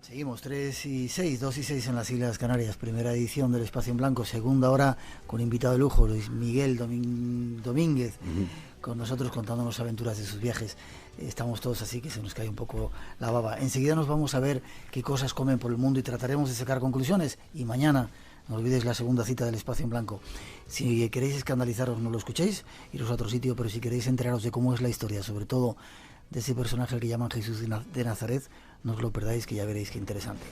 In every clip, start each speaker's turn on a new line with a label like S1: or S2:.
S1: Seguimos 3 y 6, 2 y 6 en las Islas Canarias, primera edición del Espacio en Blanco, segunda hora con invitado de lujo, Luis Miguel Domínguez, con nosotros contándonos aventuras de sus viajes. Estamos todos así que se nos cae un poco la baba. Enseguida nos vamos a ver qué cosas comen por el mundo y trataremos de sacar conclusiones. Y mañana, no olvidéis la segunda cita del Espacio en Blanco. Si queréis escandalizaros, no lo escuchéis, iros a otro sitio, pero si queréis enteraros de cómo es la historia, sobre todo de ese personaje al que llaman Jesús de Nazaret, no os lo perdáis, que ya veréis qué interesante.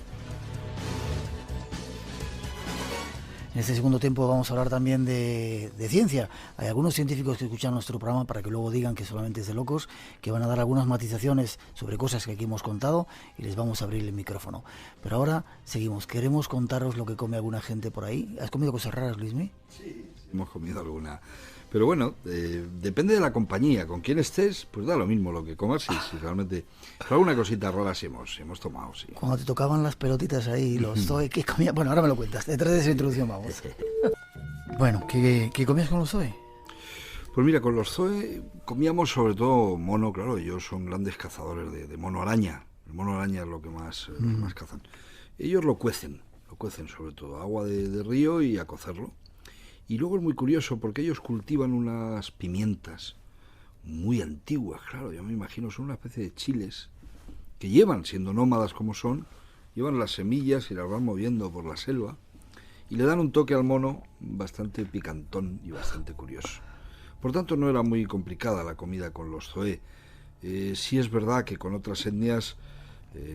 S1: En este segundo tiempo vamos a hablar también de ciencia. Hay algunos científicos que escuchan nuestro programa para que luego digan que solamente es de locos, que van a dar algunas matizaciones sobre cosas que aquí hemos contado y les vamos a abrir el micrófono. Pero ahora seguimos. Queremos contaros lo que come alguna gente por ahí. ¿Has comido cosas raras, Luismi?
S2: Sí, hemos comido alguna. Pero bueno, depende de la compañía, con quién estés, pues da lo mismo lo que comas, si realmente... Pero alguna cosita rara sí hemos tomado, sí.
S1: Cuando te tocaban las pelotitas ahí, los Zoe, ¿qué comías? Bueno, ahora me lo cuentas, detrás de esa introducción vamos. Bueno, ¿qué comías con los Zoe?
S2: Pues mira, con los Zoe comíamos sobre todo mono, claro, ellos son grandes cazadores de mono araña. El mono araña es lo que más cazan. Ellos lo cuecen sobre todo, agua de río y a cocerlo. Y luego es muy curioso porque ellos cultivan unas pimientas muy antiguas, claro, yo me imagino, son una especie de chiles que llevan, siendo nómadas como son, llevan las semillas y las van moviendo por la selva y le dan un toque al mono bastante picantón y bastante curioso. Por tanto, no era muy complicada la comida con los Zoe. Sí es verdad que con otras etnias,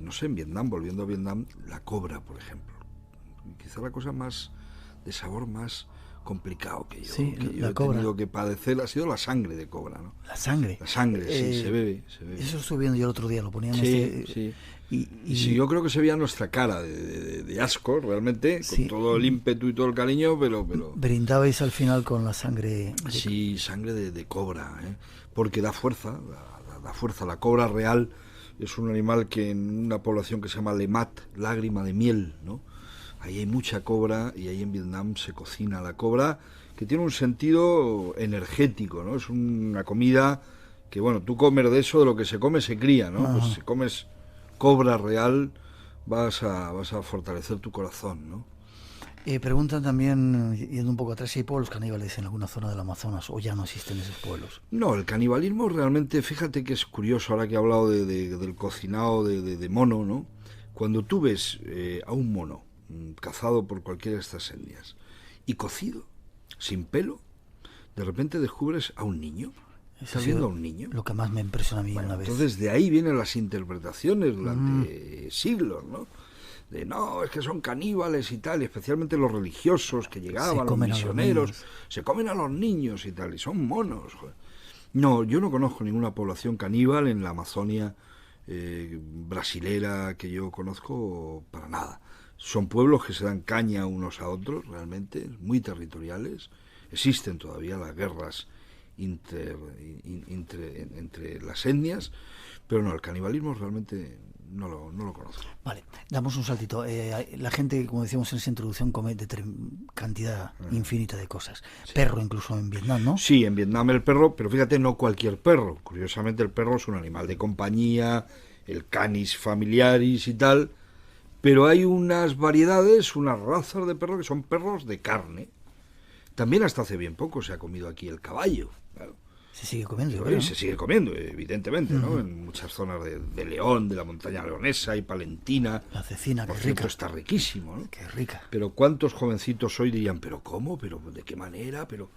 S2: no sé, en Vietnam, volviendo a Vietnam, la cobra, por ejemplo. Quizá la cosa más de sabor más complicado que yo he tenido que padecer ha sido la sangre de cobra, ¿no?
S1: ¿La sangre?
S2: La sangre, sí, se bebe.
S1: Eso estuve viendo yo el otro día, lo ponían
S2: sí. Y sí, yo creo que se veía nuestra cara de asco, realmente, sí, con todo el ímpetu y todo el cariño, pero...
S1: Brindabais al final con la sangre...
S2: Sí, sangre de cobra, porque da fuerza, da fuerza. La cobra real es un animal que en una población que se llama Lemat, lágrima de miel, ¿no? Ahí hay mucha cobra y ahí en Vietnam se cocina la cobra, que tiene un sentido energético, ¿no? Es una comida que, bueno, tú comes de eso, de lo que se come se cría, ¿no? Pues si comes cobra real vas a fortalecer tu corazón, ¿no?
S1: Preguntan también, yendo un poco atrás, si hay pueblos caníbales en alguna zona del Amazonas o ya no existen esos pueblos.
S2: No, el canibalismo realmente, fíjate que es curioso, ahora que he hablado del cocinado de mono, ¿no? Cuando tú ves a un mono cazado por cualquiera de estas etnias y cocido, sin pelo, de repente descubres a un niño, haciendo a un niño.
S1: Lo que más me impresiona a mí una vez.
S2: Entonces de ahí vienen las interpretaciones durante siglos, ¿no? De no, es que son caníbales y tal, y especialmente los religiosos que llegaban, los misioneros, se comen a los niños y tal, y son monos. Joder. No, yo no conozco ninguna población caníbal en la Amazonia brasilera que yo conozco para nada. Son pueblos que se dan caña unos a otros, realmente, muy territoriales. Existen todavía las guerras entre las etnias, pero no, el canibalismo realmente no lo conozco.
S1: Vale, damos un saltito. La gente, como decíamos en esa introducción, come de cantidad infinita de cosas. Sí. Perro incluso en Vietnam, ¿no?
S2: Sí, en Vietnam el perro, pero fíjate, no cualquier perro. Curiosamente el perro es un animal de compañía, el Canis familiaris y tal. Pero hay unas variedades, unas razas de perros que son perros de carne. También hasta hace bien poco se ha comido aquí el caballo. Claro.
S1: Se sigue comiendo,
S2: ¿no? Se sigue comiendo, evidentemente, ¿no? En muchas zonas de León, de la montaña leonesa y palentina.
S1: La cecina, que
S2: por cierto, está riquísimo, ¿no?
S1: Qué rica.
S2: Pero ¿cuántos jovencitos hoy dirían, pero cómo? ¿Pero de qué manera? Pero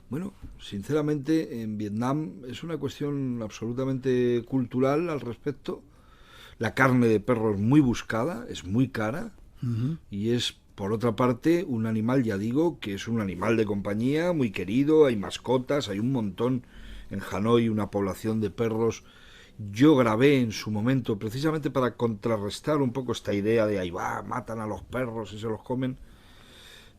S2: bueno, sinceramente, en Vietnam es una cuestión absolutamente cultural al respecto. La carne de perro es muy buscada, es muy cara y es, por otra parte, un animal, ya digo, que es un animal de compañía muy querido, hay mascotas, hay un montón en Hanoi, una población de perros. Yo grabé en su momento, precisamente para contrarrestar un poco esta idea de ahí va, matan a los perros y se los comen.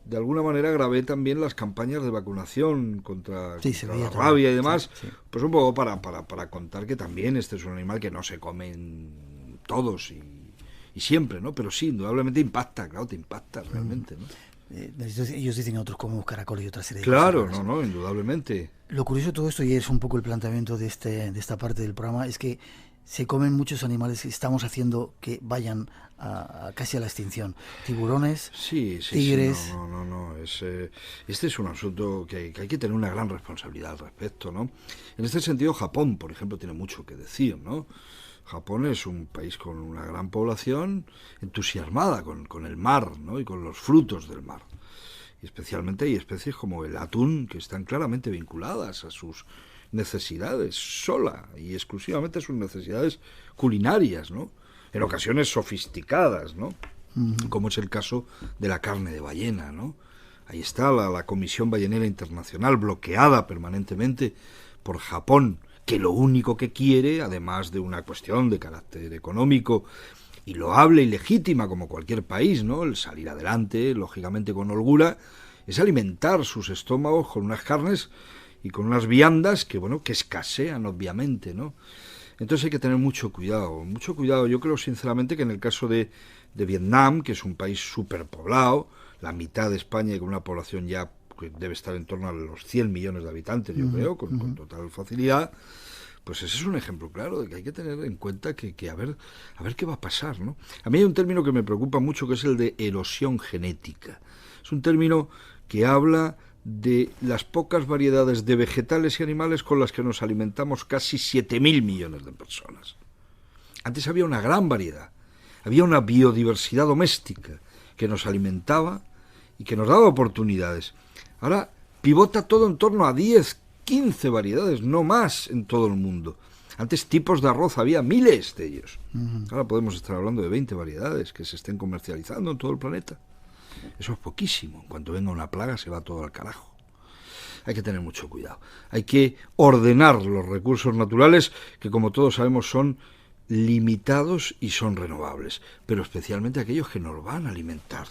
S2: De alguna manera grabé también las campañas de vacunación contra la rabia y demás, sí. Pues un poco para contar que también este es un animal que no se comen todos y siempre, ¿no? Pero sí, indudablemente impacta, claro, te impacta realmente, ¿no?
S1: Ellos dicen otros comemos caracoles y otra serie de
S2: cosas.
S1: Claro,
S2: indudablemente.
S1: Lo curioso de todo esto, y es un poco el planteamiento de esta parte del programa, es que se comen muchos animales que estamos haciendo que vayan casi a la extinción. Tiburones, tigres...
S2: Sí, no. Este es un asunto que hay que tener una gran responsabilidad al respecto, ¿no? En este sentido, Japón, por ejemplo, tiene mucho que decir, ¿no? Japón es un país con una gran población entusiasmada con el mar, ¿no? Y con los frutos del mar. Y especialmente hay especies como el atún, que están claramente vinculadas a sus necesidades, sola y exclusivamente a sus necesidades culinarias, ¿no? En ocasiones sofisticadas, ¿no? Como es el caso de la carne de ballena, ¿no? Ahí está la Comisión Ballenera Internacional, bloqueada permanentemente por Japón, que lo único que quiere, además de una cuestión de carácter económico y loable y legítima como cualquier país, ¿no? El salir adelante, lógicamente con holgura, es alimentar sus estómagos con unas carnes y con unas viandas que, bueno, que escasean obviamente, ¿no? Entonces hay que tener mucho cuidado. Yo creo sinceramente que en el caso de Vietnam, que es un país superpoblado, la mitad de España y con una población ya que debe estar en torno a los 100 millones de habitantes, yo creo, con total facilidad, pues ese es un ejemplo claro de que hay que tener en cuenta que a ver qué va a pasar, ¿no? A mí hay un término que me preocupa mucho, que es el de erosión genética. Es un término que habla de las pocas variedades de vegetales y animales con las que nos alimentamos casi 7.000 millones de personas. Antes había una gran variedad, había una biodiversidad doméstica que nos alimentaba y que nos daba oportunidades. Ahora pivota todo en torno a 10, 15 variedades, no más en todo el mundo. Antes tipos de arroz había miles de ellos. Ahora podemos estar hablando de 20 variedades que se estén comercializando en todo el planeta. Eso es poquísimo. En cuanto venga una plaga se va todo al carajo. Hay que tener mucho cuidado. Hay que ordenar los recursos naturales que, como todos sabemos, son limitados y son renovables, pero especialmente aquellos que nos van a alimentar.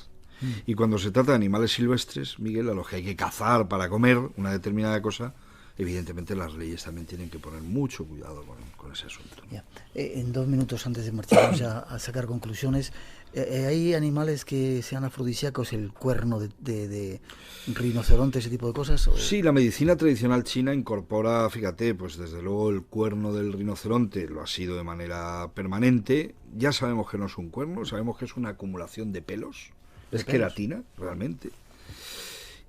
S2: Y cuando se trata de animales silvestres, Miguel, a los que hay que cazar para comer una determinada cosa, evidentemente las leyes también tienen que poner mucho cuidado con ese asunto, ¿no?
S1: Ya. En 2 minutos antes de marcharnos ya a sacar conclusiones, ¿hay animales que sean afrodisíacos, el cuerno de rinoceronte, ese tipo de cosas? ¿O?
S2: Sí, la medicina tradicional china incorpora, fíjate, pues desde luego el cuerno del rinoceronte lo ha sido de manera permanente. Ya sabemos que no es un cuerno, sabemos que es una acumulación de pelos, es queratina, realmente.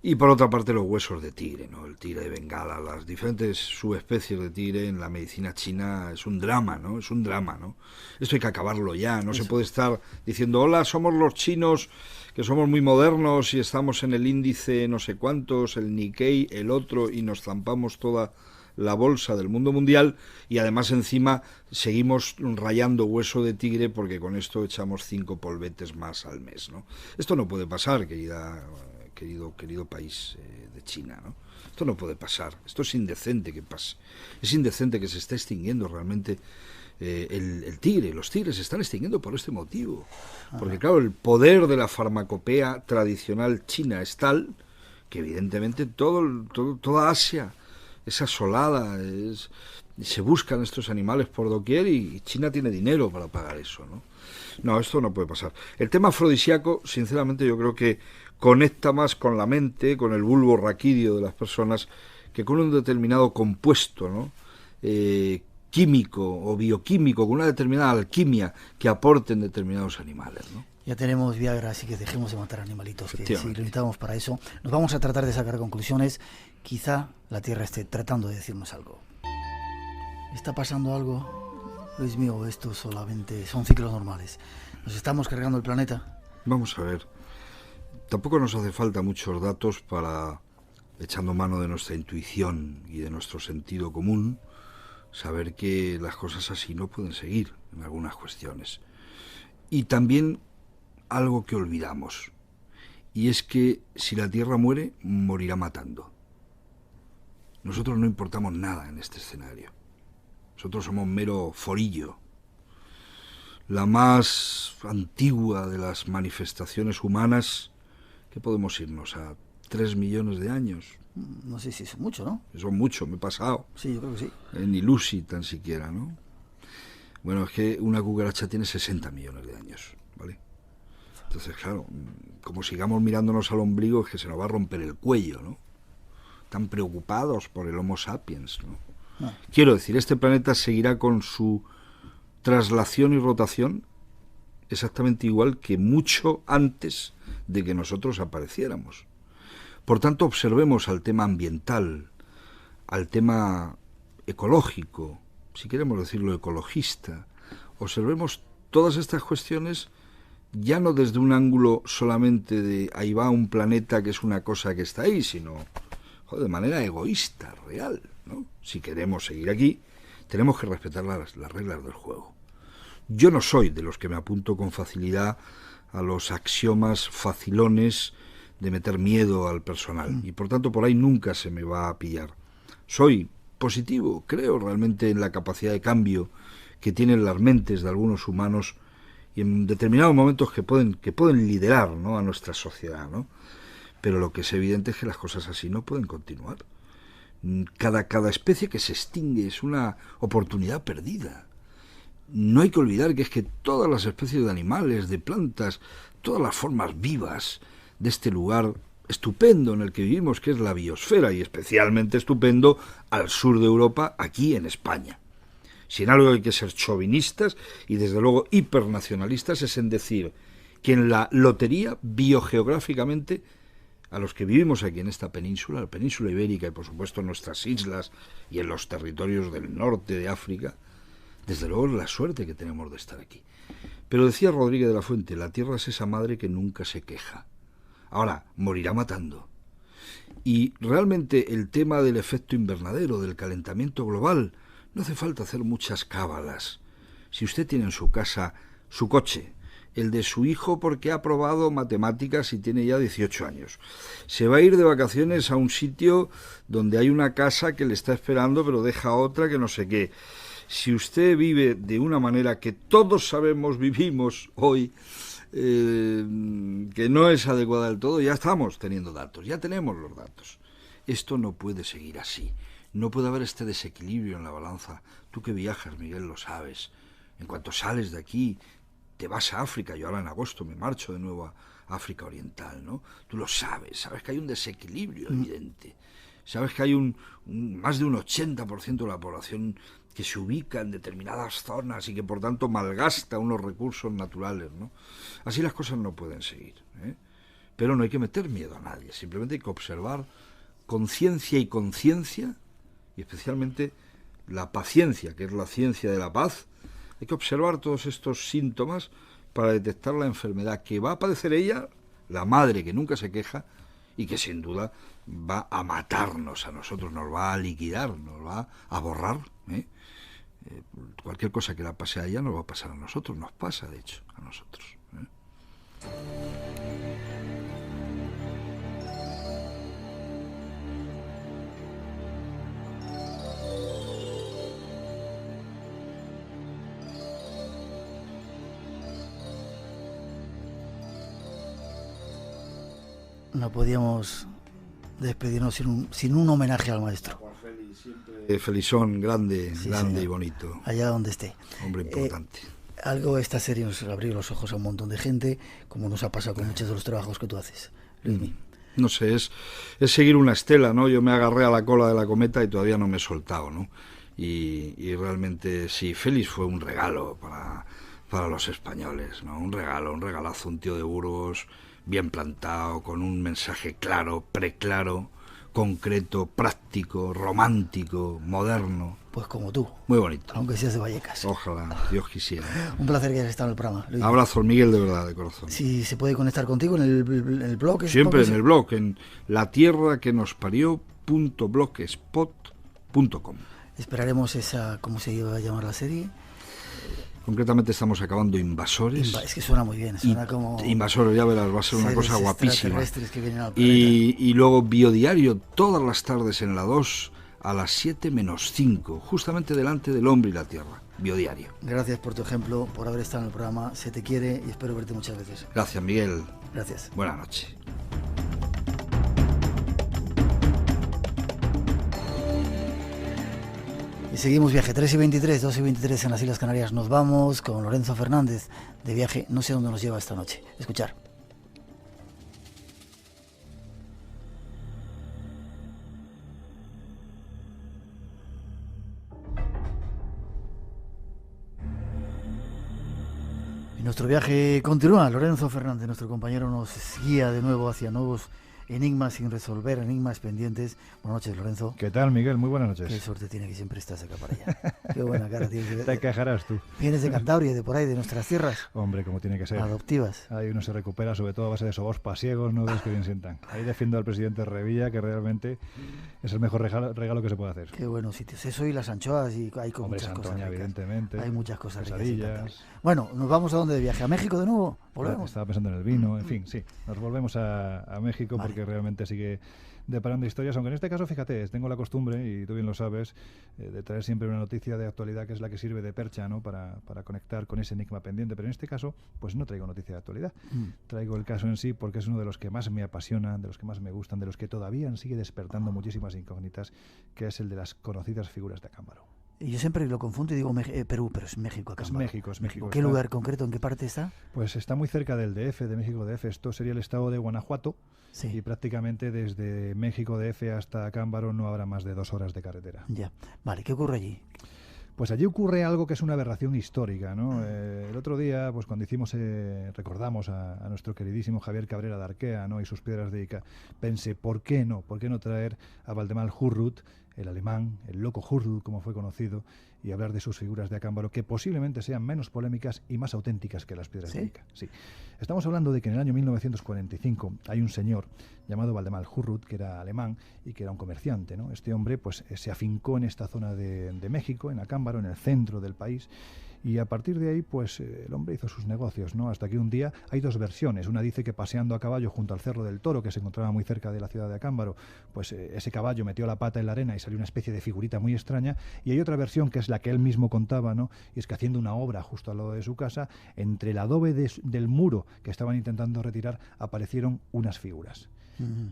S2: Y por otra parte los huesos de tigre, ¿no? El tigre de Bengala, las diferentes subespecies de tigre en la medicina china es un drama, ¿no? Es un drama, ¿no? Esto hay que acabarlo ya, no se puede estar diciendo, hola, somos los chinos, que somos muy modernos y estamos en el índice no sé cuántos, el Nikkei, el otro, y nos zampamos toda la bolsa del mundo mundial y además encima seguimos rayando hueso de tigre porque con esto echamos 5 polvetes más al mes, ¿no? Esto no puede pasar, querido país de China, ¿no? Esto no puede pasar, esto es indecente que pase, es indecente que se esté extinguiendo realmente el tigre. Los tigres se están extinguiendo por este motivo, porque claro, el poder de la farmacopea tradicional china es tal que evidentemente toda Asia es asolada, se buscan estos animales por doquier y China tiene dinero para pagar eso, ¿no? No, esto no puede pasar. El tema afrodisíaco, sinceramente, yo creo que conecta más con la mente, con el bulbo raquídeo de las personas, que con un determinado compuesto, ¿no? Químico o bioquímico, con una determinada alquimia que aporten determinados animales, ¿no?
S1: Ya tenemos Viagra, así que dejemos de matar animalitos, que si lo necesitamos para eso. Nos vamos a tratar de sacar conclusiones. Quizá la Tierra esté tratando de decirnos algo. ¿Está pasando algo, Luis mío? Esto solamente son ciclos normales. ¿Nos estamos cargando el planeta?
S2: Vamos a ver. Tampoco nos hace falta muchos datos para, echando mano de nuestra intuición y de nuestro sentido común, saber que las cosas así no pueden seguir en algunas cuestiones. Y también algo que olvidamos, y es que si la Tierra muere, morirá matando. Nosotros no importamos nada en este escenario. Nosotros somos mero forillo. La más antigua de las manifestaciones humanas, ¿qué podemos irnos? ¿A 3 millones de años?
S1: No sé si es mucho, ¿no?
S2: Son mucho, me he pasado.
S1: Sí, yo creo que sí.
S2: Ni Lucy tan siquiera, ¿no? Bueno, es que una cucaracha tiene 60 millones de años, ¿vale? Entonces, claro, como sigamos mirándonos al ombligo, es que se nos va a romper el cuello, ¿no? Tan preocupados por el Homo sapiens, ¿no? Quiero decir, este planeta seguirá con su traslación y rotación exactamente igual que mucho antes de que nosotros apareciéramos. Por tanto, observemos al tema ambiental, al tema ecológico, si queremos decirlo ecologista, observemos todas estas cuestiones ya no desde un ángulo solamente de ahí va un planeta que es una cosa que está ahí, sino de manera egoísta, real, ¿no? Si queremos seguir aquí, tenemos que respetar las reglas del juego. Yo no soy de los que me apunto con facilidad a los axiomas facilones de meter miedo al personal, y por tanto por ahí nunca se me va a pillar. Soy positivo, creo realmente en la capacidad de cambio que tienen las mentes de algunos humanos y en determinados momentos que pueden liderar, ¿no?, a nuestra sociedad, ¿no? Pero lo que es evidente es que las cosas así no pueden continuar. Cada especie que se extingue es una oportunidad perdida. No hay que olvidar que es que todas las especies de animales, de plantas, todas las formas vivas de este lugar estupendo en el que vivimos, que es la biosfera, y especialmente estupendo al sur de Europa, aquí en España. Si en algo hay que ser chauvinistas y desde luego hipernacionalistas es en decir que en la lotería biogeográficamente a los que vivimos aquí en esta península, la península ibérica y por supuesto en nuestras islas y en los territorios del norte de África, desde luego la suerte que tenemos de estar aquí. Pero decía Rodríguez de la Fuente, la tierra es esa madre que nunca se queja. Ahora, morirá matando. Y realmente el tema del efecto invernadero, del calentamiento global, no hace falta hacer muchas cábalas. Si usted tiene en su casa su coche, el de su hijo porque ha aprobado matemáticas y tiene ya 18 años, se va a ir de vacaciones a un sitio donde hay una casa que le está esperando pero deja otra que no sé qué. Si usted vive de una manera que todos sabemos vivimos hoy, que no es adecuada del todo, ya estamos teniendo datos, ya tenemos los datos. Esto no puede seguir así. No puede haber este desequilibrio en la balanza. Tú que viajas, Miguel, lo sabes. En cuanto sales de aquí, te vas a África. Yo ahora en agosto me marcho de nuevo a África Oriental, ¿no? Tú lo sabes que hay un desequilibrio evidente. Sabes que hay más de un 80% de la población que se ubica en determinadas zonas y que por tanto malgasta unos recursos naturales, ¿no? Así las cosas no pueden seguir, ¿eh? Pero no hay que meter miedo a nadie, simplemente hay que observar con ciencia y conciencia, y especialmente la paciencia, que es la ciencia de la paz. Hay que observar todos estos síntomas para detectar la enfermedad que va a padecer ella, la madre que nunca se queja, y que sin duda va a matarnos a nosotros, nos va a liquidar, nos va a borrar, ¿eh? Cualquier cosa que la pase a ella nos va a pasar a nosotros, nos pasa de hecho a nosotros, ¿eh?
S1: No podíamos despedirnos sin un homenaje al maestro.
S2: Juan Félix, siempre felizón, grande,
S1: Sí,
S2: grande
S1: señor.
S2: y bonito.
S1: Allá donde esté.
S2: Hombre importante.
S1: Algo esta serie nos abrió los ojos a un montón de gente, como nos ha pasado con muchos de los trabajos que tú haces, Luismi.
S2: No sé, es seguir una estela, ¿no? Yo me agarré a la cola de la cometa y todavía no me he soltado, ¿no? Y realmente sí, Félix fue un regalo para los españoles, ¿no? Un regalazo, un tío de Burgos, bien plantado, con un mensaje claro, preclaro, concreto, práctico, romántico, moderno.
S1: Pues como tú.
S2: Muy bonito.
S1: Aunque seas de Vallecas.
S2: Ojalá, Dios quisiera.
S1: Un placer que hayas estado en el programa, Luis.
S2: Abrazo, Miguel, de verdad, de corazón.
S1: Si se puede conectar contigo en el blog.
S2: Siempre en el blog, en latierraquenosparió.blogspot.com.
S1: Esperaremos esa, ¿cómo se iba a llamar la serie?
S2: Concretamente estamos acabando Invasores.
S1: Es que suena muy bien, suena como...
S2: Invasores, ya verás, va a ser una cosa guapísima.
S1: Que vienen al
S2: y luego Biodiario, todas las tardes en la 2, a las 7 menos 5, justamente delante del hombre y la tierra. Biodiario.
S1: Gracias por tu ejemplo, por haber estado en el programa. Se te quiere y espero verte muchas veces.
S2: Gracias, Miguel.
S1: Gracias.
S2: Buenas noches.
S1: Y seguimos viaje, 3:23, 2:23 en las Islas Canarias. Nos vamos con Lorenzo Fernández de viaje, no sé dónde nos lleva esta noche. Escuchar. Nuestro viaje continúa. Lorenzo Fernández, nuestro compañero, nos guía de nuevo hacia nuevos enigmas sin resolver, enigmas pendientes. Buenas noches, Lorenzo.
S3: ¿Qué tal, Miguel? Muy buenas noches.
S1: Qué suerte tiene que siempre estás acá para allá. Qué buena cara tienes.
S3: Te quejarás tú.
S1: Vienes de Cantabria, de por ahí, de nuestras tierras.
S3: Hombre, como tiene que ser.
S1: Adoptivas.
S3: Ahí uno se recupera, sobre todo a base de sobos pasiegos, no ves que bien sientan. Ahí defiendo al presidente Revilla, que realmente es el mejor regalo que se puede hacer.
S1: Qué buenos sitios. Eso y las anchoas y hay con
S3: Hombre,
S1: muchas
S3: Santoña,
S1: cosas ricas.
S3: evidentemente.
S1: Hay muchas cosas
S3: ricas.
S1: Bueno, ¿nos vamos a dónde de viaje? ¿A México de nuevo? ¿Volvemos?
S3: Estaba pensando en el vino, en fin, sí. Nos volvemos a México porque realmente sigue deparando historias, aunque en este caso, fíjate, tengo la costumbre, y tú bien lo sabes, de traer siempre una noticia de actualidad que es la que sirve de percha, ¿no? para conectar con ese enigma pendiente, pero en este caso pues no traigo noticia de actualidad, traigo el caso en sí porque es uno de los que más me apasionan, de los que más me gustan, de los que todavía sigue despertando muchísimas incógnitas, que es el de las conocidas figuras de Acámbaro.
S1: Y yo siempre lo confundo y digo Perú, pero es México acá.
S3: Es México.
S1: ¿Qué lugar concreto? ¿En qué parte está?
S3: Pues está muy cerca del DF, de México DF. Esto sería el estado de Guanajuato. Sí. Y prácticamente desde México DF hasta Acámbaro no habrá más de 2 horas de carretera.
S1: Ya. Vale, ¿qué ocurre allí?
S3: Pues allí ocurre algo que es una aberración histórica, ¿no? El otro día, pues cuando recordamos a nuestro queridísimo Javier Cabrera de Arquea, ¿no? Y sus piedras de Ica, pensé, ¿por qué no traer a Valdemar Hurruth, el alemán, el loco Hurruth, como fue conocido, y hablar de sus figuras de Acámbaro, que posiblemente sean menos polémicas y más auténticas que las piedras de Ica? Sí. Estamos hablando de que en el año 1945 hay un señor llamado Valdemar Hurruth, que era alemán y que era un comerciante, ¿no? Este hombre pues se afincó en esta zona de México, en Acámbaro, en el centro del país, y a partir de ahí pues el hombre hizo sus negocios, ¿no? Hasta que un día hay 2 versiones. Una dice que paseando a caballo junto al Cerro del Toro, que se encontraba muy cerca de la ciudad de Acámbaro, pues ese caballo metió la pata en la arena y salió una especie de figurita muy extraña. Y hay otra versión que es la que él mismo contaba, ¿no? Y es que haciendo una obra justo al lado de su casa, entre el adobe del muro que estaban intentando retirar, aparecieron unas figuras.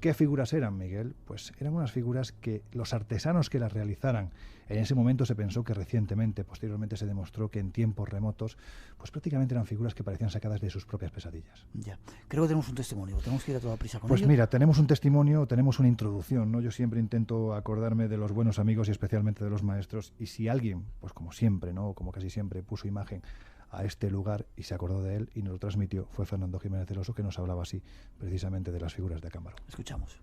S3: ¿Qué figuras eran, Miguel? Pues eran unas figuras que los artesanos que las realizaran, en ese momento se pensó que recientemente, posteriormente se demostró que en tiempos remotos, pues prácticamente eran figuras que parecían sacadas de sus propias pesadillas.
S1: Ya. Creo que tenemos un testimonio, tenemos que ir a toda prisa con
S3: Pues
S1: ellos.
S3: Mira, tenemos un testimonio, tenemos una introducción, ¿no? Yo siempre intento acordarme de los buenos amigos y especialmente de los maestros, y si alguien, pues como siempre, ¿no? Como casi siempre, puso imagen a este lugar y se acordó de él y nos lo transmitió, fue Fernando Jiménez del Oso, que nos hablaba así, precisamente de las figuras de Acámbaro.
S1: Escuchamos.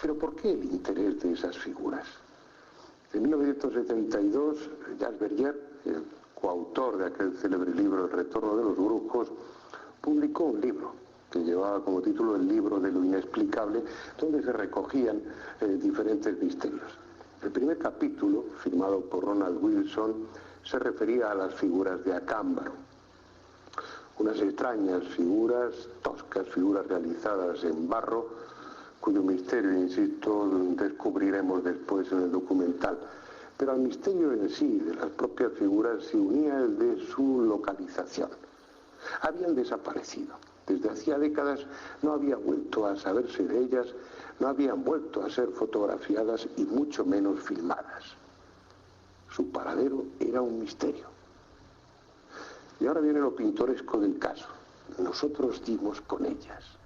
S4: ¿Pero por qué el interés de esas figuras? En 1972, Jacques Verrier, el coautor de aquel célebre libro El retorno de los brujos, publicó un libro que llevaba como título El libro de lo inexplicable, donde se recogían diferentes misterios. El primer capítulo, firmado por Ronald Wilson, se refería a las figuras de Acámbaro. Unas extrañas figuras, toscas figuras realizadas en barro, cuyo misterio, insisto, descubriremos después en el documental. Pero al misterio en sí de las propias figuras se unía el de su localización. Habían desaparecido. Desde hacía décadas no había vuelto a saberse de ellas, no habían vuelto a ser fotografiadas y mucho menos filmadas. Su paradero era un misterio. Y ahora viene lo pintoresco del caso. Nosotros dimos con ellas.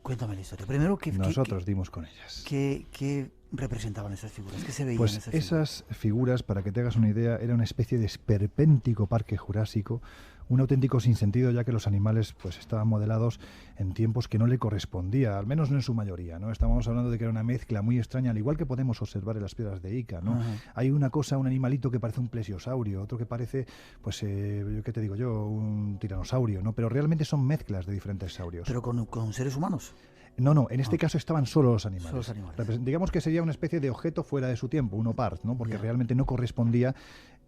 S1: Cuéntame la historia. Primero,
S3: nosotros dimos con ellas.
S1: ¿Qué representaban esas figuras? ¿Qué se veían
S3: pues esas figuras, para que te hagas una idea, era una especie de esperpéntico parque jurásico, un auténtico sinsentido, ya que los animales pues estaban modelados en tiempos que no le correspondía, al menos no en su mayoría, ¿no? Estábamos hablando de que era una mezcla muy extraña, al igual que podemos observar en las piedras de Ica, ¿no? Hay una cosa, un animalito que parece un plesiosaurio, otro que parece, pues, ¿qué te digo yo? Un tiranosaurio, ¿no? Pero realmente son mezclas de diferentes saurios.
S1: ¿Pero con seres humanos?
S3: No, en este caso estaban solo los animales. Digamos que sería una especie de objeto fuera de su tiempo, un opart, ¿no? Porque realmente no correspondía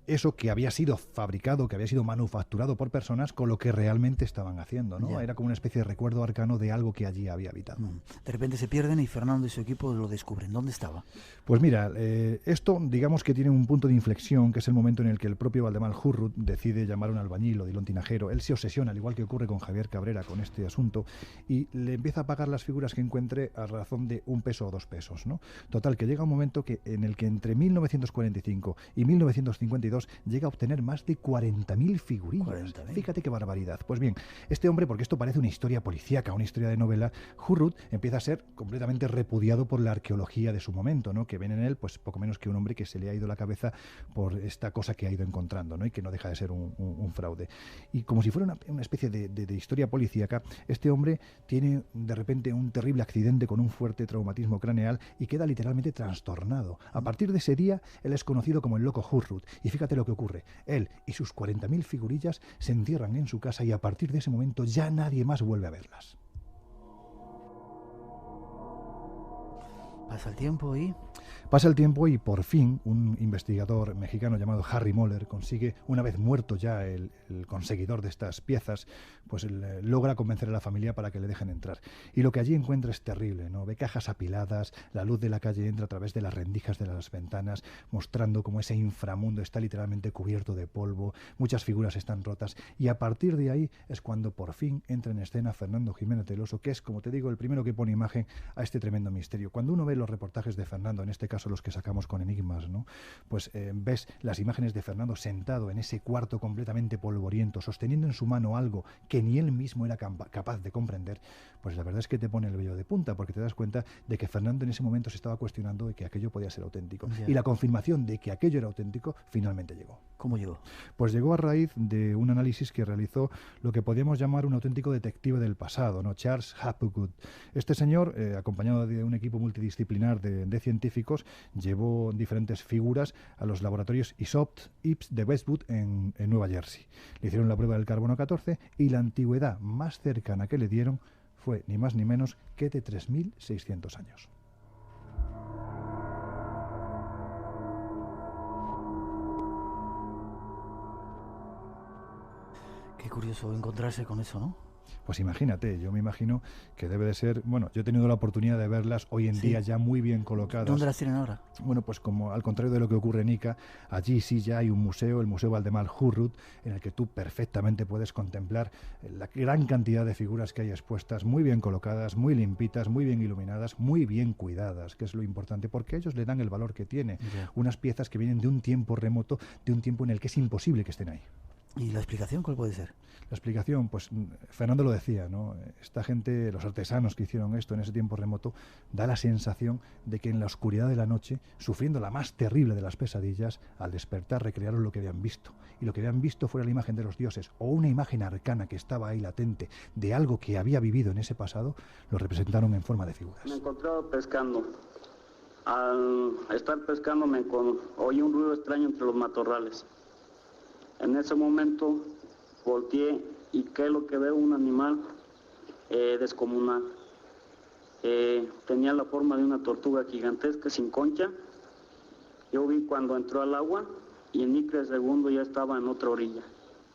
S3: eso que había sido fabricado, que había sido manufacturado por personas con lo que realmente estaban haciendo, ¿no? Era como una especie de recuerdo arcano de algo que allí había habitado.
S1: De repente se pierden y Fernando y su equipo lo descubren. ¿Dónde estaba?
S3: Pues mira, esto digamos que tiene un punto de inflexión, que es el momento en el que el propio Valdemar Hurruth decide llamar a un albañil o dilón tinajero. Él se obsesiona, al igual que ocurre con Javier Cabrera, con este asunto, y le empieza a pagar las figuras que encuentre a razón de 1 peso o 2 pesos, ¿no? Total, que llega un momento en el que entre 1945 y 1952 1942 llega a obtener más de 40.000 figurillas.
S1: 40.000.
S3: Fíjate qué barbaridad. Pues bien, este hombre, porque esto parece una historia policíaca, una historia de novela, Hurrut empieza a ser completamente repudiado por la arqueología de su momento, ¿no? Que ven en él pues poco menos que un hombre que se le ha ido la cabeza por esta cosa que ha ido encontrando, ¿no? Y que no deja de ser un fraude. Y como si fuera una especie de historia policíaca, este hombre tiene de repente un terrible accidente con un fuerte traumatismo craneal y queda literalmente trastornado. A partir de ese día, él es conocido como el loco Hurrut. Y fíjate lo que ocurre. Él y sus 40.000 figurillas se entierran en su casa y a partir de ese momento ya nadie más vuelve a verlas.
S1: Pasa el tiempo y...
S3: Pasa el tiempo y por fin un investigador mexicano llamado Harry Moller consigue, una vez muerto ya el conseguidor de estas piezas, pues logra convencer a la familia para que le dejen entrar. Y lo que allí encuentra es terrible, ¿no? Ve cajas apiladas, la luz de la calle entra a través de las rendijas de las ventanas, mostrando cómo ese inframundo está literalmente cubierto de polvo, muchas figuras están rotas, y a partir de ahí es cuando por fin entra en escena Fernando Jiménez del Oso, que es, como te digo, el primero que pone imagen a este tremendo misterio. Cuando uno ve los reportajes de Fernando, en este caso los que sacamos con Enigmas, ¿no? Pues ves las imágenes de Fernando sentado en ese cuarto completamente polvoriento, sosteniendo en su mano algo que ni él mismo era capaz de comprender, pues la verdad es que te pone el vello de punta, porque te das cuenta de que Fernando en ese momento se estaba cuestionando de que aquello podía ser auténtico.
S1: Ya.
S3: Y la confirmación de que aquello era auténtico finalmente llegó.
S1: ¿Cómo llegó?
S3: Pues llegó a raíz de un análisis que realizó lo que podríamos llamar un auténtico detective del pasado, ¿no? Charles Hapgood. Este señor, acompañado de un equipo multidisciplinar de científicos, llevó diferentes figuras a los laboratorios Ips de Westwood en Nueva Jersey. Le hicieron la prueba del carbono 14 y la antigüedad más cercana que le dieron fue ni más ni menos que de 3.600 años.
S1: Qué curioso encontrarse con eso, ¿no?
S3: Pues imagínate, yo me imagino que debe de ser, bueno, yo he tenido la oportunidad de verlas hoy en día ya muy bien colocadas.
S1: ¿Dónde las tienen ahora?
S3: Bueno, pues como al contrario de lo que ocurre en Ica, allí sí ya hay un museo, el Museo Valdemar Hurrut, en el que tú perfectamente puedes contemplar la gran cantidad de figuras que hay expuestas, muy bien colocadas, muy limpitas, muy bien iluminadas, muy bien cuidadas, que es lo importante, porque ellos le dan el valor que tiene. Unas piezas que vienen de un tiempo remoto, de un tiempo en el que es imposible que estén ahí.
S1: ¿Y la explicación cuál puede ser?
S3: La explicación, pues Fernando lo decía, ¿no? Esta gente, los artesanos que hicieron esto en ese tiempo remoto, da la sensación de que en la oscuridad de la noche, sufriendo la más terrible de las pesadillas, al despertar recrearon lo que habían visto. Y lo que habían visto fuera la imagen de los dioses o una imagen arcana que estaba ahí latente de algo que había vivido en ese pasado, lo representaron en forma de figuras.
S5: Me encontraba pescando. Al estar pescando oí un ruido extraño entre los matorrales. En ese momento volteé y ¿qué es lo que veo? Un animal descomunal. Tenía la forma de una tortuga gigantesca sin concha. Yo vi cuando entró al agua y en microsegundo ya estaba en otra orilla.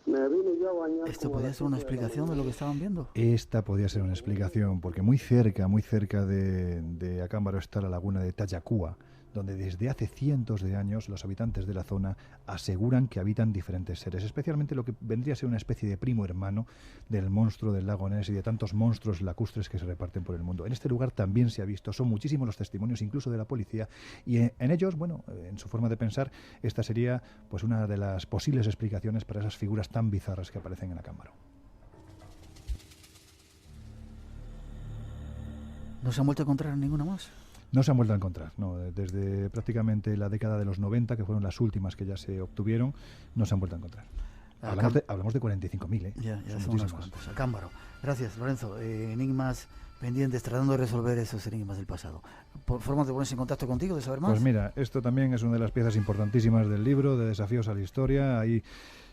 S5: Me vine yo a bañar.
S1: ¿Esto podría ser una explicación de lo que estaban viendo?
S3: Esta podría ser una explicación, porque muy cerca de Acámbaro está la laguna de Tayacúa, donde desde hace cientos de años los habitantes de la zona aseguran que habitan diferentes seres, especialmente lo que vendría a ser una especie de primo hermano del monstruo del lago Ness y de tantos monstruos lacustres que se reparten por el mundo. En este lugar también se ha visto, son muchísimos los testimonios, incluso de la policía, y en ellos, bueno, en su forma de pensar, esta sería pues una de las posibles explicaciones para esas figuras tan bizarras que aparecen en Acámbaro.
S1: ¿No se han vuelto a encontrar ninguna más?
S3: No se han vuelto a encontrar, no. Desde prácticamente la década de los 90, que fueron las últimas que ya se obtuvieron, no se han vuelto a encontrar. Hablamos de 45.000, ¿eh?
S1: Ya
S3: son
S1: son unas cuantas. Acámbaro. Gracias, Lorenzo. Enigmas pendientes, tratando de resolver esos enigmas del pasado. ¿Formas de ponerse en contacto contigo, de saber más?
S3: Pues mira, esto también es una de las piezas importantísimas del libro, de Desafíos a la Historia. Ahí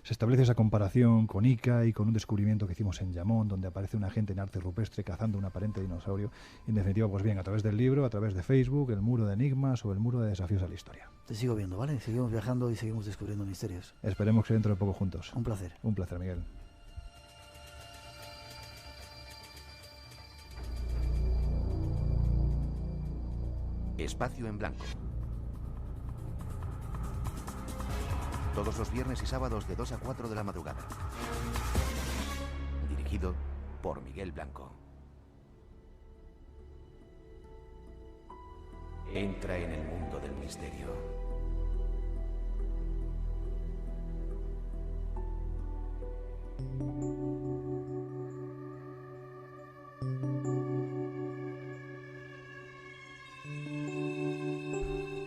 S3: se establece esa comparación con Ica y con un descubrimiento que hicimos en Llamón, donde aparece una gente en arte rupestre cazando un aparente dinosaurio. En definitiva, pues bien, a través del libro, a través de Facebook, el muro de enigmas o el muro de Desafíos a la Historia.
S1: Te sigo viendo, ¿vale? Seguimos viajando y seguimos descubriendo misterios.
S3: Esperemos que dentro de poco juntos.
S1: Un placer.
S3: Un placer, Miguel.
S6: Espacio en Blanco. Todos los viernes y sábados de 2 a 4 de la madrugada. Dirigido por Miguel Blanco. Entra en el mundo del misterio.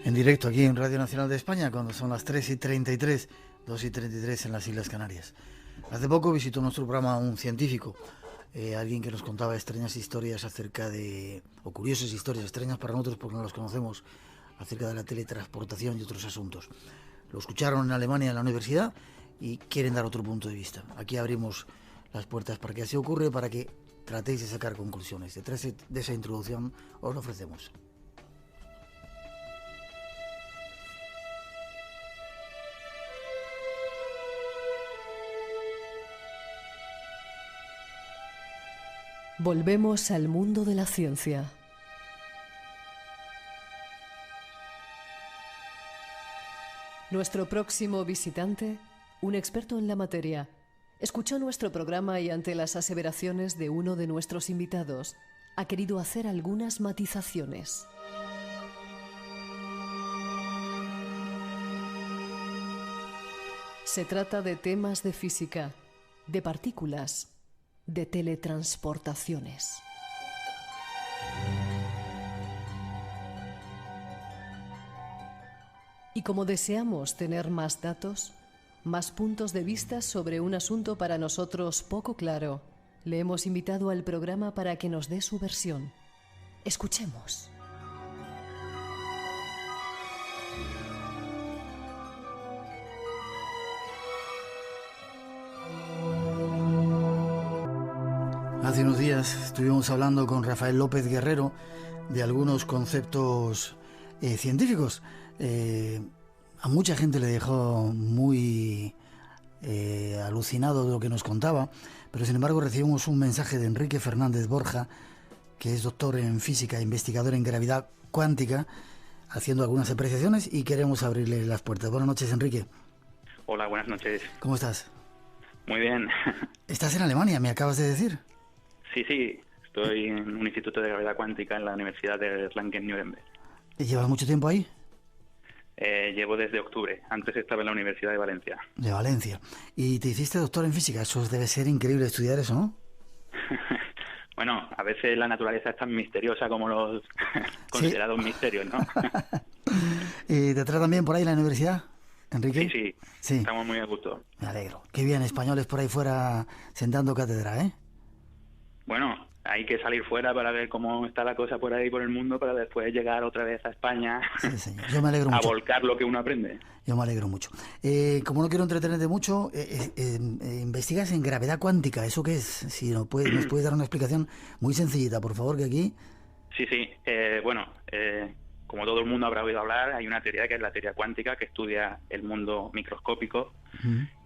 S1: En directo aquí en Radio Nacional de España, cuando son las 3:33, 2:33 en las Islas Canarias. Hace poco visitó nuestro programa un científico, alguien que nos contaba extrañas historias acerca de, o curiosas historias, extrañas para nosotros porque no las conocemos, acerca de la teletransportación y otros asuntos. Lo escucharon en Alemania en la universidad y quieren dar otro punto de vista. Aquí abrimos las puertas para que así ocurra, para que tratéis de sacar conclusiones. Detrás de esa introducción os lo ofrecemos.
S7: Volvemos al mundo de la ciencia. Nuestro próximo visitante, un experto en la materia, escuchó nuestro programa y ante las aseveraciones de uno de nuestros invitados, ha querido hacer algunas matizaciones. Se trata de temas de física, de partículas, de teletransportaciones. Y como deseamos tener más datos, más puntos de vista sobre un asunto para nosotros poco claro, le hemos invitado al programa para que nos dé su versión. Escuchemos.
S1: Hace unos días estuvimos hablando con Rafael López Guerrero de algunos conceptos científicos. A mucha gente le dejó muy alucinado de lo que nos contaba, pero sin embargo recibimos un mensaje de Enrique Fernández Borja, que es doctor en física e investigador en gravedad cuántica, haciendo algunas apreciaciones y queremos abrirle las puertas. Buenas noches, Enrique.
S8: Hola, buenas noches.
S1: ¿Cómo estás?
S8: Muy bien.
S1: ¿Estás en Alemania, me acabas de decir?
S8: Sí, estoy en un instituto de gravedad cuántica en la Universidad de Erlangen-Nuremberg.
S1: ¿Llevas mucho tiempo ahí?
S8: Llevo desde octubre, antes estaba en la Universidad de Valencia.
S1: De Valencia. ¿Y te hiciste doctor en física? Eso debe ser increíble estudiar eso, ¿no?
S8: Bueno, a veces la naturaleza es tan misteriosa como los considerados misterios, ¿no?
S1: ¿Y te tratan bien por ahí en la universidad, Enrique?
S8: Sí, estamos muy a gusto.
S1: Me alegro. Qué bien, españoles por ahí fuera sentando cátedra, ¿eh?
S8: Bueno, hay que salir fuera para ver cómo está la cosa por ahí, por el mundo, para después llegar otra vez a España.
S1: Sí, señor. Yo me alegro mucho.
S8: A volcar lo que uno aprende.
S1: Yo me alegro mucho. Como no quiero entretenerte mucho, investigas en gravedad cuántica. ¿Eso qué es? Si nos puedes dar una explicación muy sencillita, por favor, que aquí...
S8: Sí. Como todo el mundo habrá oído hablar, hay una teoría que es la teoría cuántica, que estudia el mundo microscópico.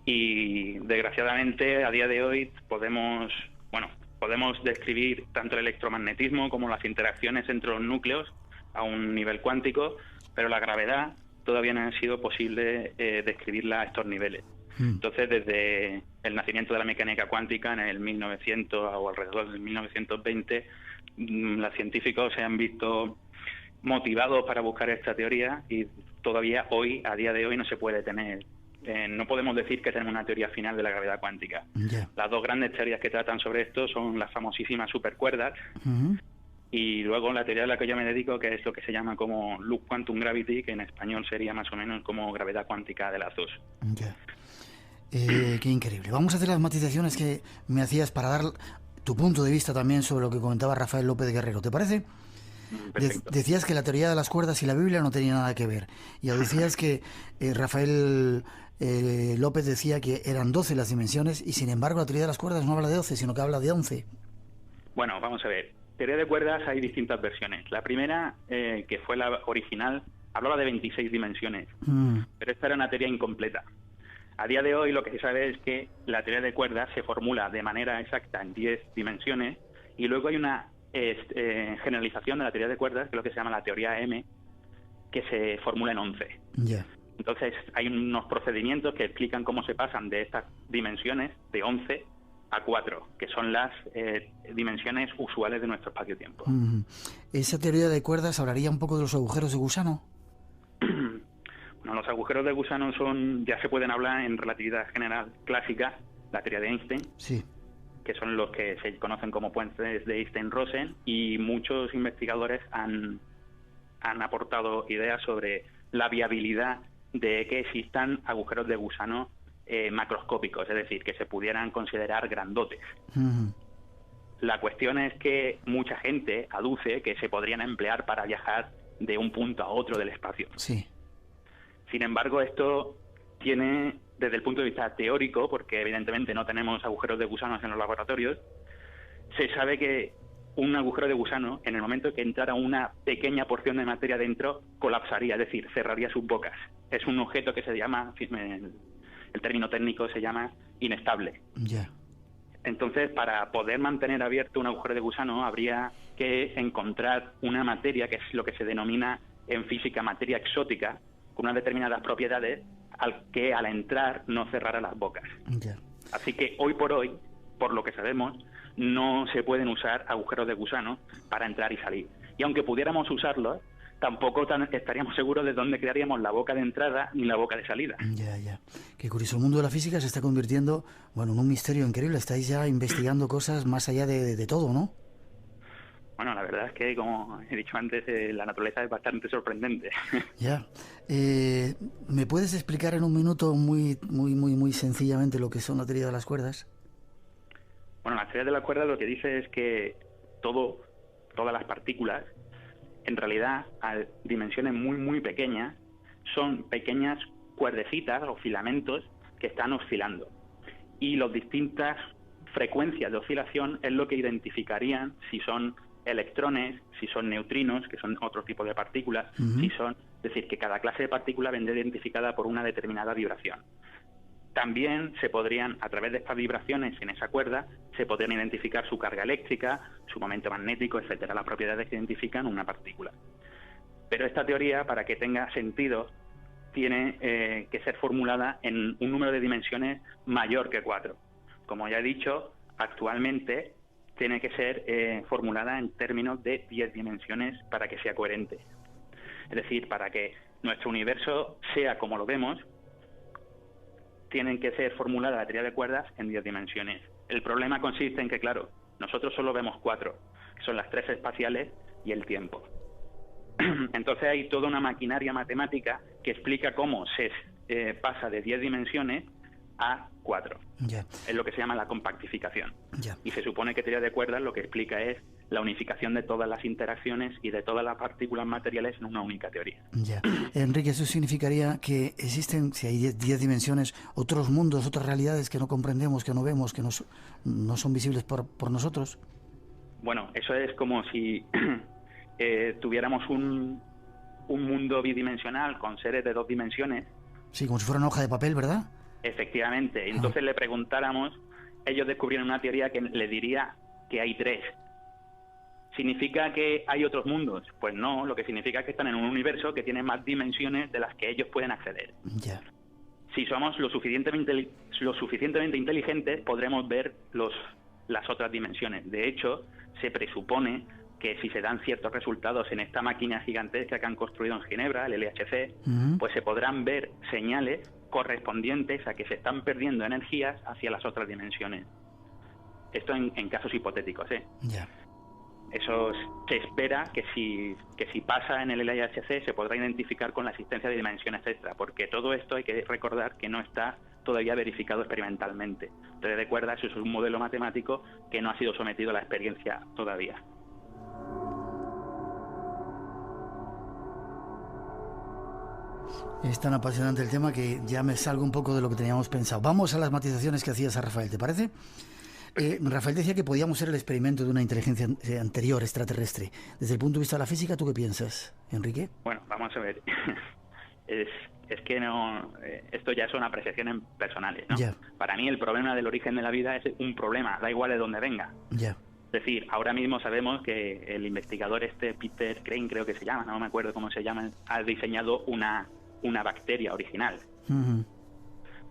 S8: Y desgraciadamente a día de hoy podemos describir tanto el electromagnetismo como las interacciones entre los núcleos a un nivel cuántico, pero la gravedad todavía no ha sido posible describirla a estos niveles. Entonces, desde el nacimiento de la mecánica cuántica en el 1900 o alrededor del 1920, los científicos se han visto motivados para buscar esta teoría y todavía hoy, a día de hoy, no se puede tener. No podemos decir que tenemos una teoría final de la gravedad cuántica. Las dos grandes teorías que tratan sobre esto son las famosísimas supercuerdas y luego la teoría a la que yo me dedico, que es lo que se llama como loop quantum gravity, que en español sería más o menos como gravedad cuántica de lazos.
S1: Qué increíble. Vamos a hacer las matizaciones que me hacías para dar tu punto de vista también sobre lo que comentaba Rafael López Guerrero. ¿Te parece? Decías que la teoría de las cuerdas y la Biblia no tenía nada que ver. Y decías que Rafael López decía que eran 12 las dimensiones y sin embargo la teoría de las cuerdas no habla de 12, sino que habla de 11.
S8: Bueno, vamos a ver. Teoría de cuerdas hay distintas versiones. La primera, que fue la original, hablaba de 26 dimensiones, pero esta era una teoría incompleta. A día de hoy lo que se sabe es que la teoría de cuerdas se formula de manera exacta en 10 dimensiones y luego hay una generalización de la teoría de cuerdas, que es lo que se llama la teoría M, que se formula en 11. Entonces hay unos procedimientos que explican cómo se pasan de estas dimensiones de 11 a 4, que son las dimensiones usuales de nuestro espacio-tiempo.
S1: ¿Esa teoría de cuerdas hablaría un poco de los agujeros de gusano?
S8: Bueno, los agujeros de gusano ya se pueden hablar en relatividad general clásica, la teoría de Einstein.
S1: Sí.
S8: Que son los que se conocen como puentes de Einstein-Rosen, y muchos investigadores han han aportado ideas sobre la viabilidad de que existan agujeros de gusano macroscópicos, es decir, que se pudieran considerar grandotes. La cuestión es que mucha gente aduce que se podrían emplear para viajar de un punto a otro del espacio.
S1: Sí.
S8: Sin embargo, esto tiene, desde el punto de vista teórico, porque evidentemente no tenemos agujeros de gusanos en los laboratorios, se sabe que un agujero de gusano, en el momento que entrara una pequeña porción de materia dentro, colapsaría, es decir, cerraría sus bocas. Es un objeto que se llama, el término técnico se llama inestable.
S1: Ya.
S8: Entonces, para poder mantener abierto un agujero de gusano, habría que encontrar una materia, que es lo que se denomina en física materia exótica, con unas determinadas propiedades, que al entrar no cerrara las bocas.
S1: Ya.
S8: Así que hoy por hoy, por lo que sabemos, no se pueden usar agujeros de gusano para entrar y salir. Y aunque pudiéramos usarlos, tampoco estaríamos seguros de dónde crearíamos la boca de entrada ni la boca de salida.
S1: Ya, ya. Qué curioso. El mundo de la física se está convirtiendo, bueno, en un misterio increíble. Estáis ya investigando cosas más allá de todo, ¿no?
S8: Bueno, la verdad es que, como he dicho antes, la naturaleza es bastante sorprendente.
S1: Ya. ¿Me puedes explicar en un minuto muy sencillamente lo que son la teoría de las cuerdas?
S8: Bueno, la teoría de las cuerdas lo que dice es que todas las partículas, en realidad, a dimensiones muy pequeñas, son pequeñas cuerdecitas o filamentos que están oscilando. Y las distintas frecuencias de oscilación es lo que identificarían si son electrones, si son neutrinos, que son otro tipo de partículas, es decir, que cada clase de partícula vendría identificada por una determinada vibración. También se podrían, a través de estas vibraciones en esa cuerda, se podrían identificar su carga eléctrica, su momento magnético, etcétera, las propiedades que identifican una partícula. Pero esta teoría, para que tenga sentido, tiene que ser formulada en un número de dimensiones mayor que 4. Como ya he dicho, actualmente tiene que ser formulada en términos de 10 dimensiones para que sea coherente. Es decir, para que nuestro universo sea como lo vemos, tienen que ser formuladas la teoría de cuerdas en 10 dimensiones. El problema consiste en que, claro, nosotros solo vemos 4, que son las 3 espaciales y el tiempo. Entonces hay toda una maquinaria matemática que explica cómo se pasa de 10 dimensiones a 4.
S1: Ya.
S8: Es lo que se llama la compactificación.
S1: Ya.
S8: Y se supone que teoría de cuerdas lo que explica es la unificación de todas las interacciones y de todas las partículas materiales en una única teoría.
S1: Ya. Enrique, eso significaría que existen, si hay 10 dimensiones, otros mundos, otras realidades que no comprendemos, que no vemos, que no son visibles por nosotros.
S8: Bueno, eso es como si tuviéramos un mundo bidimensional con seres de 2 dimensiones.
S1: Sí, como si fuera una hoja de papel, ¿verdad?
S8: Efectivamente. Entonces le preguntáramos, ellos descubrieron una teoría que le diría que hay 3. ¿Significa que hay otros mundos? Pues no, lo que significa es que están en un universo que tiene más dimensiones de las que ellos pueden acceder.
S1: Ya.
S8: Si somos lo suficientemente inteligentes, podremos ver las otras dimensiones. De hecho, se presupone que si se dan ciertos resultados en esta máquina gigantesca que han construido en Ginebra, el LHC, pues se podrán ver señales correspondientes a que se están perdiendo energías hacia las otras dimensiones. Esto en casos hipotéticos, ¿eh?
S1: Ya.
S8: Eso se espera que si pasa en el LHC se podrá identificar con la existencia de dimensiones extra, porque todo esto hay que recordar que no está todavía verificado experimentalmente. Entonces, recuerda, eso es un modelo matemático que no ha sido sometido a la experiencia todavía.
S1: Es tan apasionante el tema que ya me salgo un poco de lo que teníamos pensado. Vamos a las matizaciones que hacías a Rafael, ¿te parece? Rafael decía que podíamos ser el experimento de una inteligencia anterior, extraterrestre. Desde el punto de vista de la física, ¿tú qué piensas, Enrique?
S8: Bueno, vamos a ver. Es que no, esto ya son apreciaciones personales, ¿no?
S1: Ya.
S8: Para mí el problema del origen de la vida es un problema, da igual de dónde venga.
S1: Ya.
S8: Es decir, ahora mismo sabemos que el investigador Peter Crane, creo que se llama, no me acuerdo cómo se llama, ha diseñado una bacteria original,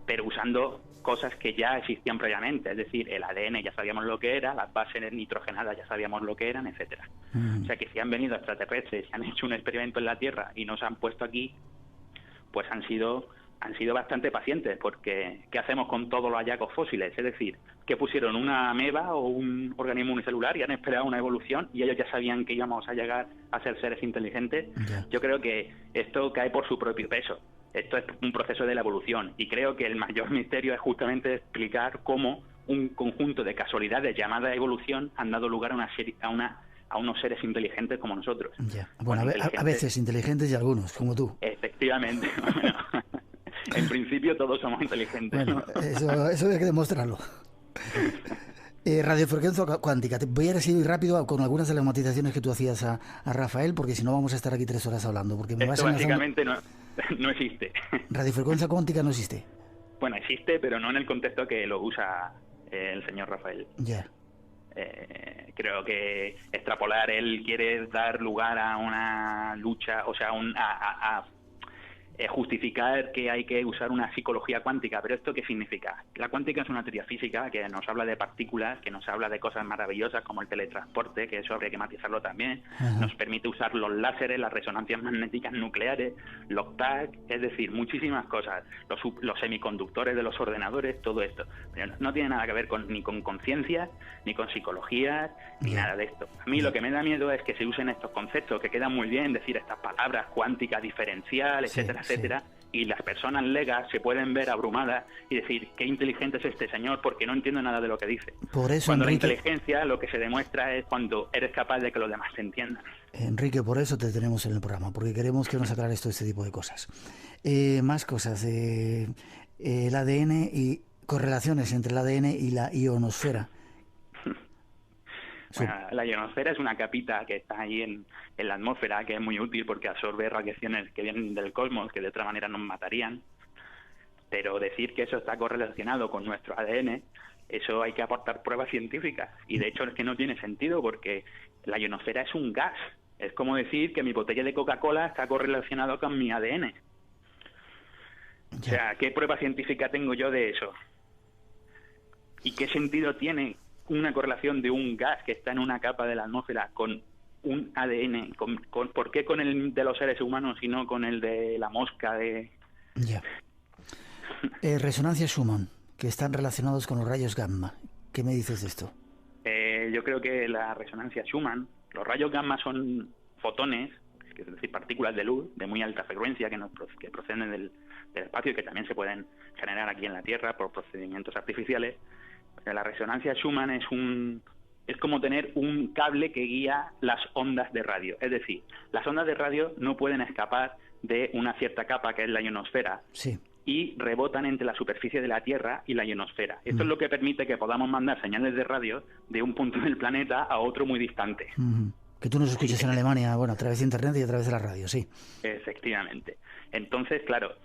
S8: pero usando cosas que ya existían previamente, es decir, el ADN ya sabíamos lo que era, las bases nitrogenadas ya sabíamos lo que eran, etcétera. O sea que si han venido extraterrestres y han hecho un experimento en la Tierra y nos han puesto aquí, pues han sido bastante pacientes, porque ¿qué hacemos con todos los hallazgos fósiles? Es decir, que pusieron una ameba o un organismo unicelular y han esperado una evolución y ellos ya sabían que íbamos a llegar a ser seres inteligentes. Yo creo que esto cae por su propio peso. Esto es un proceso de la evolución y creo que el mayor misterio es justamente explicar cómo un conjunto de casualidades llamada evolución han dado lugar a unos seres inteligentes como nosotros.
S1: Bueno, a veces inteligentes y algunos, como tú.
S8: Efectivamente. Bueno, en principio todos somos inteligentes.
S1: Bueno, eso hay que demostrarlo. Radiofrecuencia cuántica. Te voy a decir rápido con algunas de las matizaciones que tú hacías a Rafael, porque si no vamos a estar aquí 3 horas hablando. Porque me
S8: Esto básicamente no existe.
S1: Radiofrecuencia cuántica no existe.
S8: Bueno, existe, pero no en el contexto que lo usa el señor Rafael.
S1: Ya.
S8: Creo que extrapolar, él quiere dar lugar a una lucha, o sea, a justificar que hay que usar una psicología cuántica. Pero ¿esto qué significa? La cuántica es una teoría física que nos habla de partículas, que nos habla de cosas maravillosas como el teletransporte, que eso habría que matizarlo también. Nos permite usar los láseres, las resonancias magnéticas nucleares, los TAC, es decir, muchísimas cosas, los semiconductores de los ordenadores, todo esto. Pero no tiene nada que ver ni con conciencia, ni con psicología, ni nada de esto. A mí lo que me da miedo es que se usen estos conceptos, que quedan muy bien decir estas palabras, cuántica, diferencial, etcétera, etcétera, y las personas legas se pueden ver abrumadas y decir, qué inteligente es este señor porque no entiendo nada de lo que dice.
S1: Por eso,
S8: cuando
S1: Enrique,
S8: la inteligencia lo que se demuestra es cuando eres capaz de que los demás te entiendan.
S1: Enrique, por eso te tenemos en el programa, porque queremos que nos aclares todo este tipo de cosas. Más cosas, el ADN y correlaciones entre el ADN y la ionosfera.
S8: Bueno, la ionosfera es una capita que está ahí en la atmósfera, que es muy útil porque absorbe radiaciones que vienen del cosmos, que de otra manera nos matarían. Pero decir que eso está correlacionado con nuestro ADN, eso hay que aportar pruebas científicas. Y de hecho es que no tiene sentido porque la ionosfera es un gas. Es como decir que mi botella de Coca-Cola está correlacionado con mi ADN. O sea, ¿qué prueba científica tengo yo de eso? ¿Y qué sentido tiene una correlación de un gas que está en una capa de la atmósfera con un ADN? ¿Por qué con el de los seres humanos y no con el de la mosca?
S1: Resonancia Schumann, que están relacionados con los rayos gamma. ¿Qué me dices de esto?
S8: Yo creo que la resonancia Schumann, los rayos gamma son fotones, es decir, partículas de luz de muy alta frecuencia que proceden del espacio y que también se pueden generar aquí en la Tierra por procedimientos artificiales. La resonancia Schumann es como tener un cable que guía las ondas de radio. Es decir, las ondas de radio no pueden escapar de una cierta capa que es la ionosfera.
S1: Sí.
S8: Y rebotan entre la superficie de la Tierra y la ionosfera. Esto es lo que permite que podamos mandar señales de radio de un punto del planeta a otro muy distante.
S1: Que tú nos escuches en Alemania, bueno, a través de Internet y a través de la radio, sí.
S8: Efectivamente. Entonces, claro,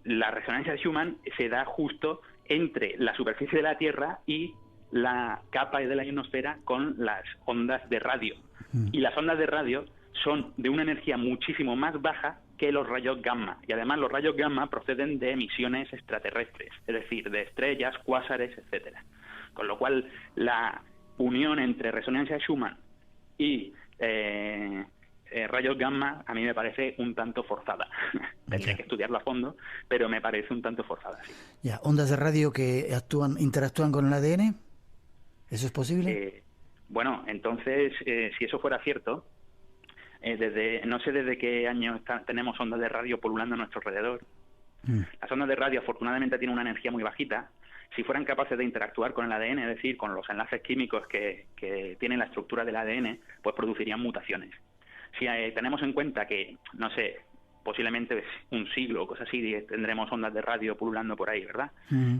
S8: la resonancia Schumann se da justo entre la superficie de la Tierra y la capa de la ionosfera con las ondas de radio. Y las ondas de radio son de una energía muchísimo más baja que los rayos gamma. Y además los rayos gamma proceden de emisiones extraterrestres, es decir, de estrellas, cuásares, etcétera. Con lo cual, la unión entre resonancia Schumann y rayos gamma a mí me parece un tanto forzada. Tendría que estudiarlo a fondo, pero me parece un tanto forzada. Sí.
S1: Ya, ondas de radio que interactúan con el ADN, ¿eso es posible?
S8: Bueno, entonces, si eso fuera cierto, no sé desde qué año tenemos ondas de radio pululando a nuestro alrededor. Las ondas de radio afortunadamente tienen una energía muy bajita. Si fueran capaces de interactuar con el ADN, es decir, con los enlaces químicos que tienen la estructura del ADN, pues producirían mutaciones. Si tenemos en cuenta que, no sé, posiblemente un siglo o cosas así tendremos ondas de radio pululando por ahí, ¿verdad?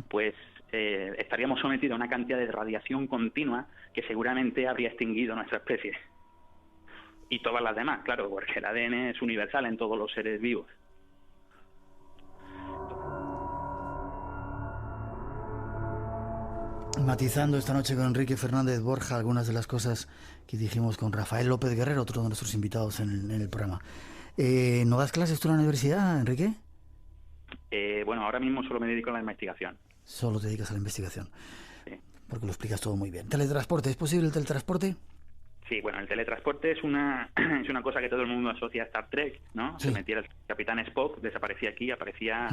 S8: Pues estaríamos sometidos a una cantidad de radiación continua que seguramente habría extinguido nuestra especie. Y todas las demás, claro, porque el ADN es universal en todos los seres vivos.
S1: Matizando esta noche con Enrique Fernández Borja algunas de las cosas que dijimos con Rafael López Guerrero, otro de nuestros invitados en el programa. ¿No das clases tú en la universidad, Enrique?
S8: Bueno, ahora mismo solo me dedico a la investigación.
S1: Solo te dedicas a la investigación.
S8: Sí.
S1: Porque lo explicas todo muy bien. ¿Teletransporte? ¿Es posible el teletransporte?
S8: Sí, bueno, el teletransporte es una cosa que todo el mundo asocia a Star Trek, ¿no?
S1: Sí.
S8: Se metía el capitán Spock, desaparecía aquí, aparecía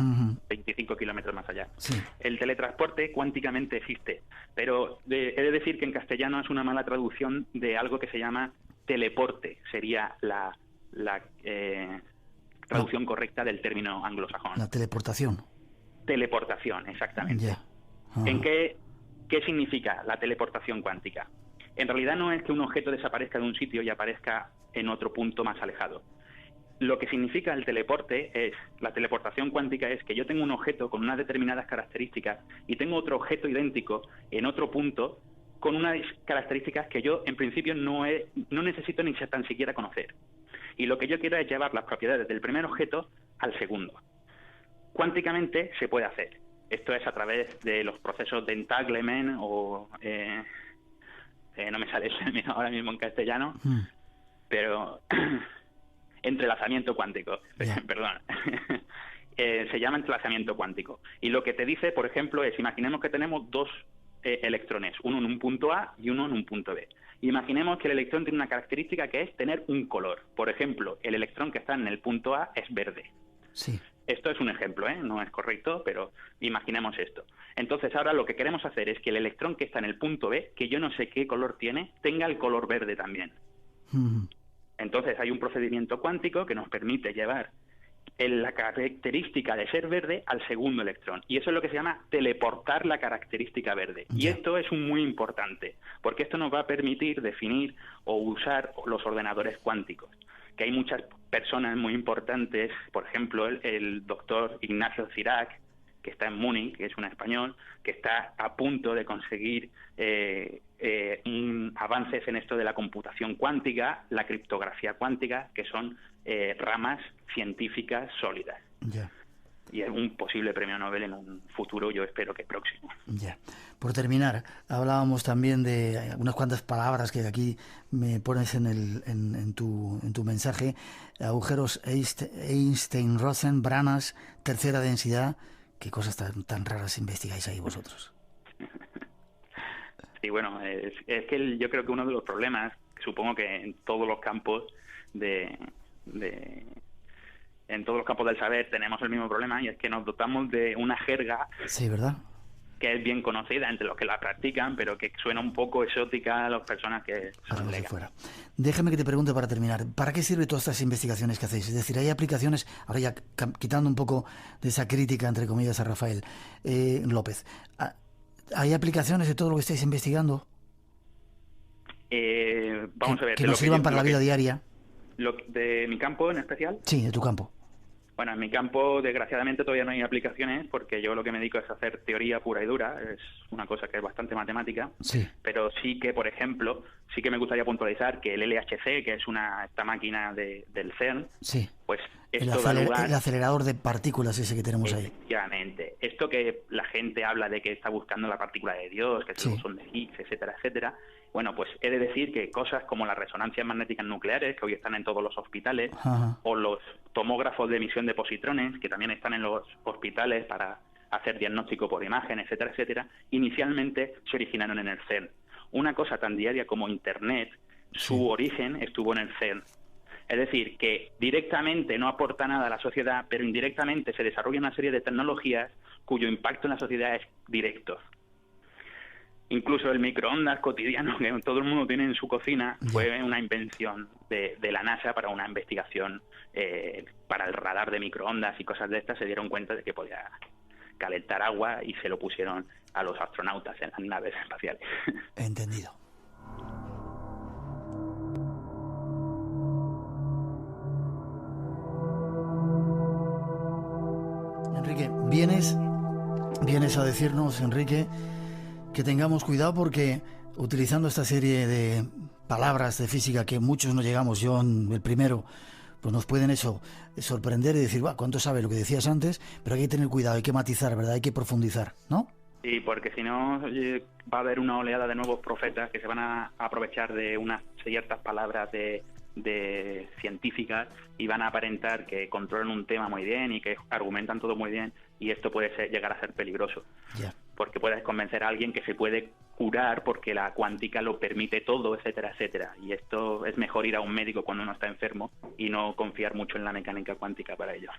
S8: 25 kilómetros más allá.
S1: Sí.
S8: El teletransporte cuánticamente existe, pero he de decir que en castellano es una mala traducción de algo que se llama teleporte, sería la traducción correcta del término anglosajón.
S1: La teleportación.
S8: Teleportación, exactamente.
S1: Ya.
S8: ¿En qué significa la teleportación cuántica? En realidad no es que un objeto desaparezca de un sitio y aparezca en otro punto más alejado. Lo que significa el teleporte es, la teleportación cuántica es que yo tengo un objeto con unas determinadas características y tengo otro objeto idéntico en otro punto con unas características que yo en principio no necesito ni tan siquiera conocer. Y lo que yo quiero es llevar las propiedades del primer objeto al segundo. Cuánticamente se puede hacer. Esto es a través de los procesos de entanglement o... no me sale eso ahora mismo en castellano, pero entrelazamiento cuántico, perdón. Se llama entrelazamiento cuántico. Y lo que te dice, por ejemplo, es, imaginemos que tenemos dos electrones, uno en un punto A y uno en un punto B. Imaginemos que el electrón tiene una característica que es tener un color. Por ejemplo, el electrón que está en el punto A es verde.
S1: Sí.
S8: Esto es un ejemplo, no es correcto, pero imaginemos esto. Entonces ahora lo que queremos hacer es que el electrón que está en el punto B, que yo no sé qué color tiene, tenga el color verde también. Entonces hay un procedimiento cuántico que nos permite llevar la característica de ser verde al segundo electrón. Y eso es lo que se llama teleportar la característica verde. Y esto es muy importante, porque esto nos va a permitir definir o usar los ordenadores cuánticos. Que hay muchas personas muy importantes, por ejemplo, el doctor Ignacio Cirac, que está en Múnich, que es un español, que está a punto de conseguir avances en esto de la computación cuántica, la criptografía cuántica, que son ramas científicas sólidas.
S1: Ya.
S8: Y es un posible premio Nobel en un futuro, yo espero que próximo.
S1: Ya. Por terminar, hablábamos también de unas cuantas palabras que aquí me pones en tu mensaje: agujeros Einstein-Rosen, branas, tercera densidad. ¿Qué cosas tan raras investigáis ahí vosotros?
S8: Sí, bueno, es que yo creo que uno de los problemas, supongo que en todos los campos en todos los campos del saber tenemos el mismo problema, y es que nos dotamos de una jerga.
S1: Sí, ¿verdad?
S8: Que es bien conocida entre los que la practican, pero que suena un poco exótica a las personas que son legas.
S1: Déjame que te pregunte para terminar, ¿para qué sirven todas estas investigaciones que hacéis? Es decir, hay aplicaciones, ahora ya quitando un poco de esa crítica, entre comillas, a Rafael López, ¿hay aplicaciones de todo lo que estáis investigando?
S8: Vamos a ver.
S1: Que nos sirvan para la vida diaria.
S8: ¿De mi campo en especial?
S1: Sí, de tu campo.
S8: Bueno, en mi campo, desgraciadamente, todavía no hay aplicaciones, porque yo lo que me dedico es a hacer teoría pura y dura. Es una cosa que es bastante matemática.
S1: Sí.
S8: Pero sí que, por ejemplo, sí que me gustaría puntualizar que el LHC, que es esta máquina del CERN,
S1: sí,
S8: pues
S1: el acelerador de partículas ese que tenemos ahí.
S8: Efectivamente. Esto que la gente habla de que está buscando la partícula de Dios, que es el bosón de Higgs, etcétera, etcétera. Bueno, pues he de decir que cosas como las resonancias magnéticas nucleares, que hoy están en todos los hospitales, o los tomógrafos de emisión de positrones, que también están en los hospitales para hacer diagnóstico por imagen, etcétera, etcétera, inicialmente se originaron en el CERN. Una cosa tan diaria como Internet, su origen estuvo en el CERN. Es decir, que directamente no aporta nada a la sociedad, pero indirectamente se desarrolla una serie de tecnologías cuyo impacto en la sociedad es directo. Incluso el microondas cotidiano que todo el mundo tiene en su cocina fue una invención de la NASA para una investigación para el radar de microondas y cosas de estas. Se dieron cuenta de que podía calentar agua y se lo pusieron a los astronautas en las naves espaciales.
S1: Entendido. Enrique, vienes a decirnos, Enrique, que tengamos cuidado porque utilizando esta serie de palabras de física que muchos no llegamos, yo el primero, pues nos pueden sorprender y decir, ¿cuánto sabe lo que decías antes? Pero hay que tener cuidado, hay que matizar, ¿verdad? Hay que profundizar, ¿no?
S8: Sí, porque si no va a haber una oleada de nuevos profetas que se van a aprovechar de unas ciertas palabras de científicas y van a aparentar que controlan un tema muy bien y que argumentan todo muy bien, y esto puede llegar a ser peligroso. Porque puedes convencer a alguien que se puede curar porque la cuántica lo permite todo, etcétera, etcétera. Y esto es mejor ir a un médico cuando uno está enfermo y no confiar mucho en la mecánica cuántica para ello.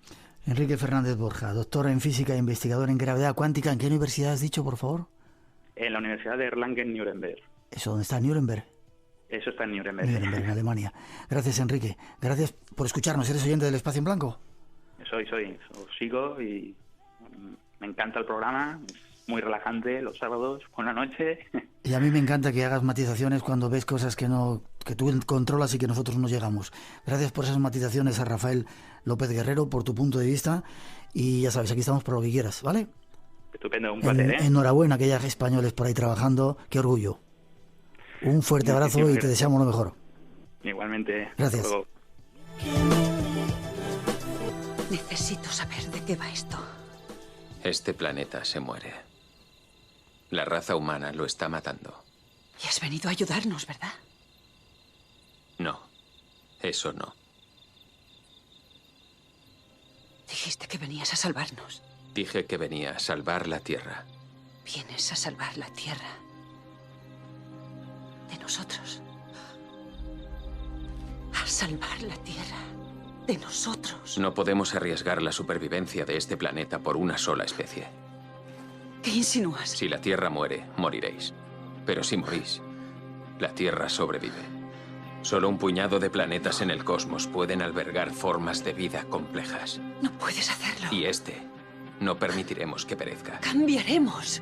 S1: Enrique Fernández Borja, doctor en física e investigador en gravedad cuántica. ¿En qué universidad has dicho, por favor?
S8: En la Universidad de Erlangen-Nuremberg.
S1: ¿Eso dónde está? ¿Nuremberg?
S8: Eso está en Nuremberg.
S1: Nuremberg, en Alemania. Gracias, Enrique. Gracias por escucharnos. ¿Eres oyente del Espacio en Blanco?
S8: Soy. Os sigo y me encanta el programa. Es muy relajante los sábados por la noche.
S1: Y a mí me encanta que hagas matizaciones cuando ves cosas que tú controlas y que nosotros no llegamos. Gracias por esas matizaciones a Rafael López Guerrero, por tu punto de vista. Y ya sabes, aquí estamos por lo que quieras, ¿vale?
S8: Estupendo, un placer,
S1: Enhorabuena que haya españoles por ahí trabajando. Qué orgullo. Un fuerte abrazo y te deseamos lo mejor.
S8: Igualmente.
S1: Gracias.
S8: Luego.
S9: Necesito saber de qué va esto.
S10: Este planeta se muere. La raza humana lo está matando.
S9: Y has venido a ayudarnos, ¿verdad?
S10: No, eso no.
S9: Dijiste que venías a salvarnos.
S10: Dije que venía a salvar la Tierra.
S9: Vienes a salvar la Tierra. De nosotros. A salvar la Tierra. De nosotros.
S10: No podemos arriesgar la supervivencia de este planeta por una sola especie.
S9: ¿Qué insinúas?
S10: Si la Tierra muere, moriréis. Pero si morís, la Tierra sobrevive. Solo un puñado de planetas en el cosmos pueden albergar formas de vida complejas.
S9: No puedes hacerlo.
S10: Y no permitiremos que perezca.
S9: Cambiaremos.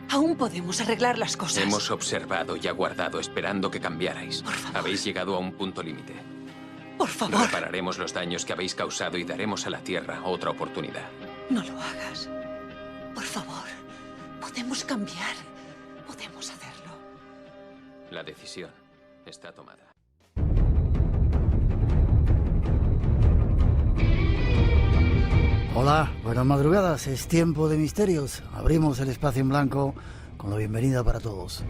S9: Aún podemos arreglar las cosas.
S10: Hemos observado y aguardado esperando que cambiarais.
S9: Por favor.
S10: Habéis llegado a un punto límite.
S9: Por favor.
S10: Repararemos los daños que habéis causado y daremos a la Tierra otra oportunidad.
S9: No lo hagas. Por favor. Podemos cambiar. Podemos hacerlo.
S10: La decisión está tomada.
S1: Hola, buenas madrugadas. Es tiempo de misterios. Abrimos el Espacio en Blanco con la bienvenida para todos.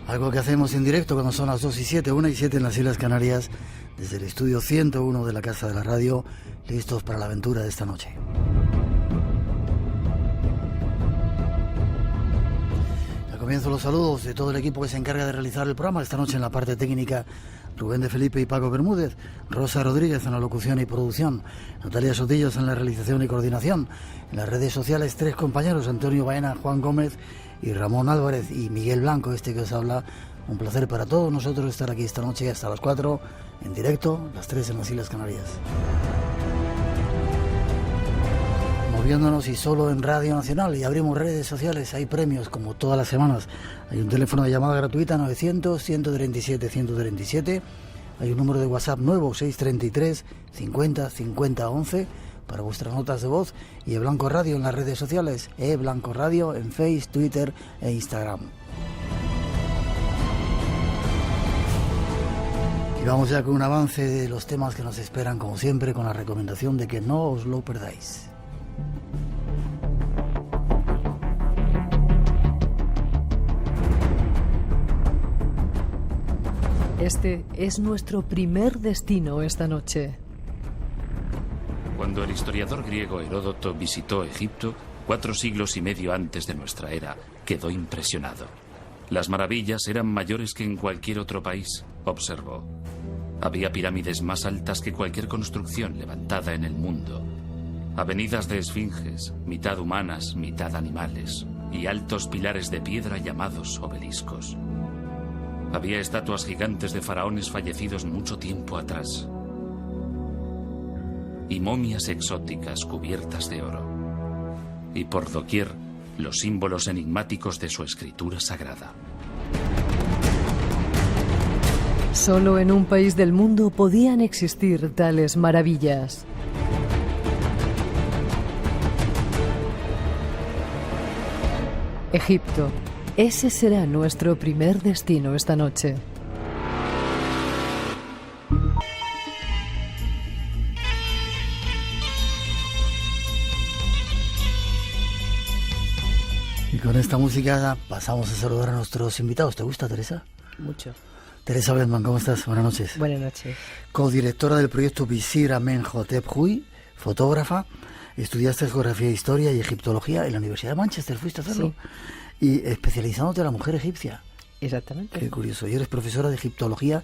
S1: Algo que hacemos en directo cuando son las 2 y 7, 1 y 7 en las Islas Canarias, desde el estudio 101 de la Casa de la Radio, listos para la aventura de esta noche. Al comienzo los saludos de todo el equipo que se encarga de realizar el programa. Esta noche en la parte técnica, Rubén de Felipe y Paco Bermúdez, Rosa Rodríguez en la locución y producción, Natalia Sotillos en la realización y coordinación. En las redes sociales, 3 compañeros, Antonio Baena, Juan Gómez y Ramón Álvarez y Miguel Blanco, este que os habla. Un placer para todos nosotros estar aquí esta noche hasta las 4, en directo, las 3 en las Islas Canarias. Moviéndonos y solo en Radio Nacional, y abrimos redes sociales, hay premios como todas las semanas. Hay un teléfono de llamada gratuita 900-137-137, hay un número de WhatsApp nuevo 633 50 50 11 para vuestras notas de voz, y Blanco Radio en las redes sociales, Blanco Radio en Facebook, Twitter e Instagram. Y vamos ya con un avance de los temas que nos esperan, como siempre, con la recomendación de que no os lo perdáis.
S7: Este es nuestro primer destino esta noche.
S11: Cuando el historiador griego Heródoto visitó Egipto, 4 siglos y medio antes de nuestra era, quedó impresionado. Las maravillas eran mayores que en cualquier otro país, observó. Había pirámides más altas que cualquier construcción levantada en el mundo. Avenidas de esfinges, mitad humanas, mitad animales, y altos pilares de piedra llamados obeliscos. Había estatuas gigantes de faraones fallecidos mucho tiempo atrás, y momias exóticas cubiertas de oro. Y por doquier, los símbolos enigmáticos de su escritura sagrada.
S7: Solo en un país del mundo podían existir tales maravillas. Egipto. Ese será nuestro primer destino esta noche.
S1: Y con esta música pasamos a saludar a nuestros invitados. ¿Te gusta, Teresa?
S12: Mucho.
S1: Teresa Bledman, ¿cómo estás? Buenas noches.
S12: Buenas noches.
S1: Codirectora del proyecto Visir Amenhotep Hui, fotógrafa. Estudiaste geografía, historia y egiptología en la Universidad de Manchester, fuiste a hacerlo. Sí. Y especializándote en la mujer egipcia.
S12: Exactamente.
S1: Qué curioso. Y eres profesora de egiptología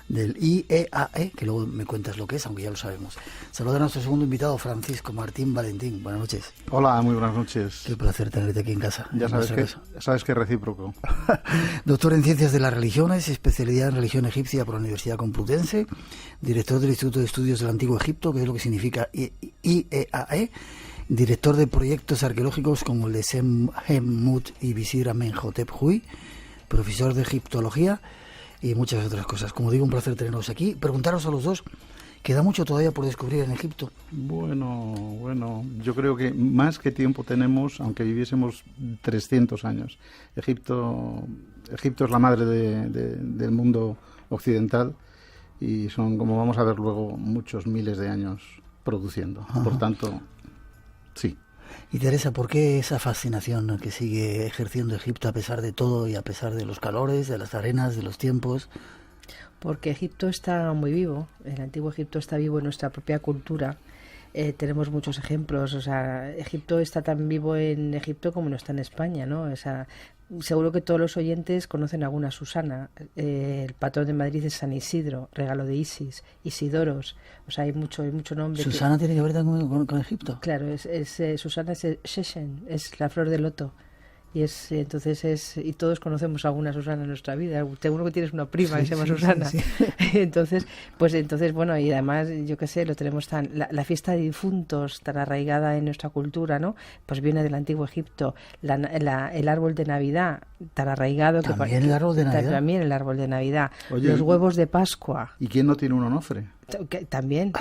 S1: del IEAE, que luego me cuentas lo que es, aunque ya lo sabemos. Saluda a nuestro segundo invitado, Francisco Martín Valentín. Buenas noches.
S13: Hola, muy buenas noches.
S1: Qué placer tenerte aquí en casa.
S13: Ya sabes que es recíproco.
S1: Doctor en Ciencias de las Religiones, especialidad en religión egipcia por la Universidad Complutense, director del Instituto de Estudios del Antiguo Egipto, que es lo que significa IEAE, director de proyectos arqueológicos como el de Semhemut y Visir Amenhotep Hui, profesor de egiptología y muchas otras cosas. Como digo, un placer tenerlos aquí. Preguntaros a los dos, ¿queda mucho todavía por descubrir en Egipto?
S13: Bueno, yo creo que más que tiempo tenemos, aunque viviésemos 300 años. Egipto es la madre del mundo occidental y son, como vamos a ver luego, muchos miles de años produciendo. Ajá. Por tanto, sí.
S1: Y Teresa, ¿por qué esa fascinación que sigue ejerciendo Egipto a pesar de todo y a pesar de los calores, de las arenas, de los tiempos?
S12: Porque Egipto está muy vivo, el antiguo Egipto está vivo en nuestra propia cultura. Tenemos muchos ejemplos, o sea, Egipto está tan vivo en Egipto como no está en España, ¿no? O sea, seguro que todos los oyentes conocen alguna Susana. El patrón de Madrid es San Isidro, regalo de Isis, Isidoros. O sea, hay mucho nombre.
S1: ¿Susana tiene que ver con Egipto?
S12: Claro, Susana es Sheshen, es la flor de loto. Y todos conocemos a alguna Susana en nuestra vida. Seguro que tienes una prima que se llama Susana. Sí. Entonces, bueno, y además, yo qué sé, lo tenemos la fiesta de difuntos tan arraigada en nuestra cultura, ¿no? Pues viene del antiguo Egipto. El árbol de Navidad tan arraigado.
S1: ¿También el árbol de Navidad?
S12: También el árbol de Navidad.
S13: Oye,
S12: los huevos de Pascua.
S13: ¿Y quién no tiene un onofre?
S12: También.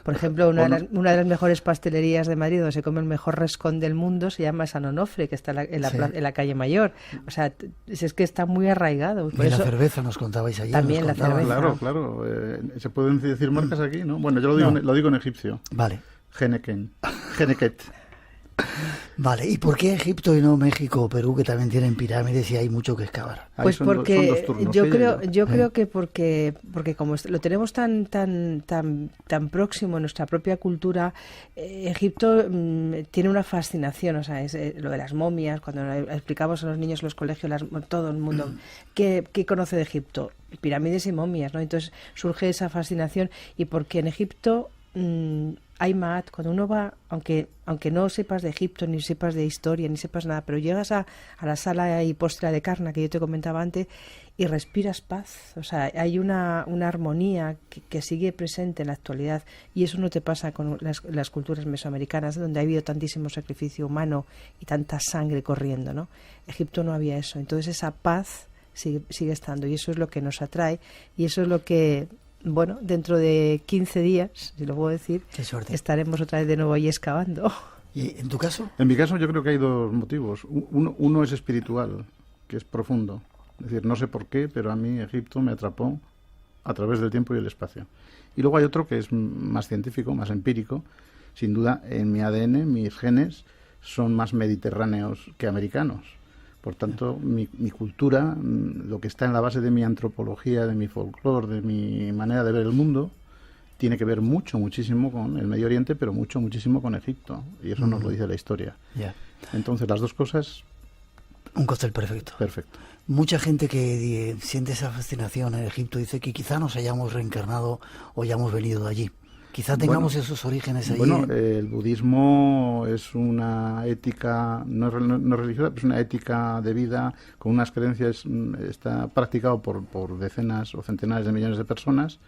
S12: Por ejemplo, una de las mejores pastelerías de Madrid, donde se come el mejor roscón del mundo, se llama San Onofre, que está en la calle Mayor. O sea, es que está muy arraigado.
S1: Por eso, la cerveza nos contabais ayer.
S12: También la cerveza.
S13: Claro. ¿Se pueden decir marcas aquí, no? Bueno, yo lo digo en egipcio.
S1: Vale.
S13: Geneket.
S1: Vale, ¿y por qué Egipto y no México o Perú, que también tienen pirámides y hay mucho que excavar?
S12: Pues porque yo creo que porque como lo tenemos tan próximo en nuestra propia cultura, Egipto tiene una fascinación, o sea, es lo de las momias, cuando explicamos a los niños en los colegios, todo el mundo, ¿qué conoce de Egipto? Pirámides y momias, ¿no? Entonces surge esa fascinación, y porque en Egipto hay Maat, cuando uno va, aunque no sepas de Egipto, ni sepas de historia, ni sepas nada, pero llegas a la sala y postra de Karnak, que yo te comentaba antes, y respiras paz. O sea, hay una armonía que sigue presente en la actualidad, y eso no te pasa con las culturas mesoamericanas, donde ha habido tantísimo sacrificio humano y tanta sangre corriendo, ¿no? Egipto no había eso, entonces esa paz sigue estando, y eso es lo que nos atrae, y eso es lo que... Bueno, dentro de 15 días, si lo puedo decir, estaremos otra vez de nuevo ahí excavando.
S1: ¿Y en tu caso?
S13: En mi caso yo creo que hay dos motivos. Uno es espiritual, que es profundo. Es decir, no sé por qué, pero a mí Egipto me atrapó a través del tiempo y el espacio. Y luego hay otro que es más científico, más empírico. Sin duda, en mi ADN, mis genes son más mediterráneos que americanos. Por tanto, mi cultura, lo que está en la base de mi antropología, de mi folclore, de mi manera de ver el mundo, tiene que ver muchísimo con el Medio Oriente, pero muchísimo con Egipto. Y eso nos lo dice la historia. Entonces, las dos cosas...
S1: Un cóctel perfecto.
S13: Perfecto.
S1: Mucha gente que siente esa fascinación en Egipto dice que quizá nos hayamos reencarnado o hayamos venido de allí. Quizá tengamos esos orígenes allí.
S13: Bueno, el budismo es una ética, no religiosa, pero es una ética de vida con unas creencias, está practicado por decenas o centenares de millones de personas,